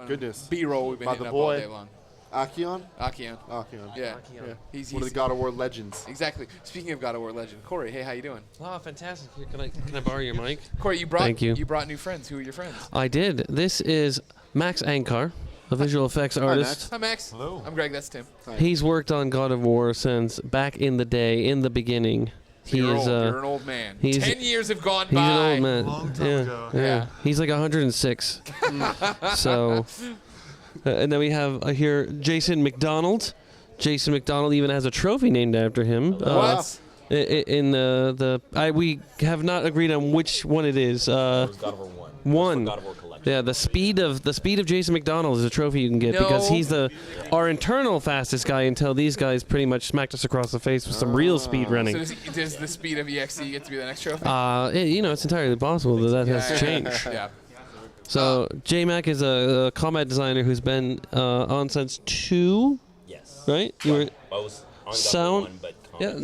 Goodness. B-roll we've been By hitting the up all boy. day long. Akion? Akion. Yeah. He's one of the God of War legends. Exactly. Speaking of God of War legend, Corey, hey, how you doing? Oh, fantastic. Here, can I borrow your mic? Corey, you brought Thank you. You brought new friends. Who are your friends? I did. This is Max Ankar, a visual effects artist. Hi, Max. Hello. I'm Greg. That's Tim. He's worked on God of War since back in the day, in the beginning. So you're old. You're an old man. 10 years have gone he's by. He's an old man. Long time ago. Yeah. He's like 106. So, and then we have here Jason McDonald. Jason McDonald even has a trophy named after him. What? In we have not agreed on which one it is. God of War 1. One. God of War collection. Yeah, the speed of Jason McDonald is a trophy you can get because he's our internal fastest guy until these guys pretty much smacked us across the face with some real speed running. So does the speed of EXE get to be the next trophy? It's entirely possible that has changed. Yeah. So J-Mac is a combat designer who's been on since 2. Yes. Right? You were I was on God of War sound. 1, but Yeah.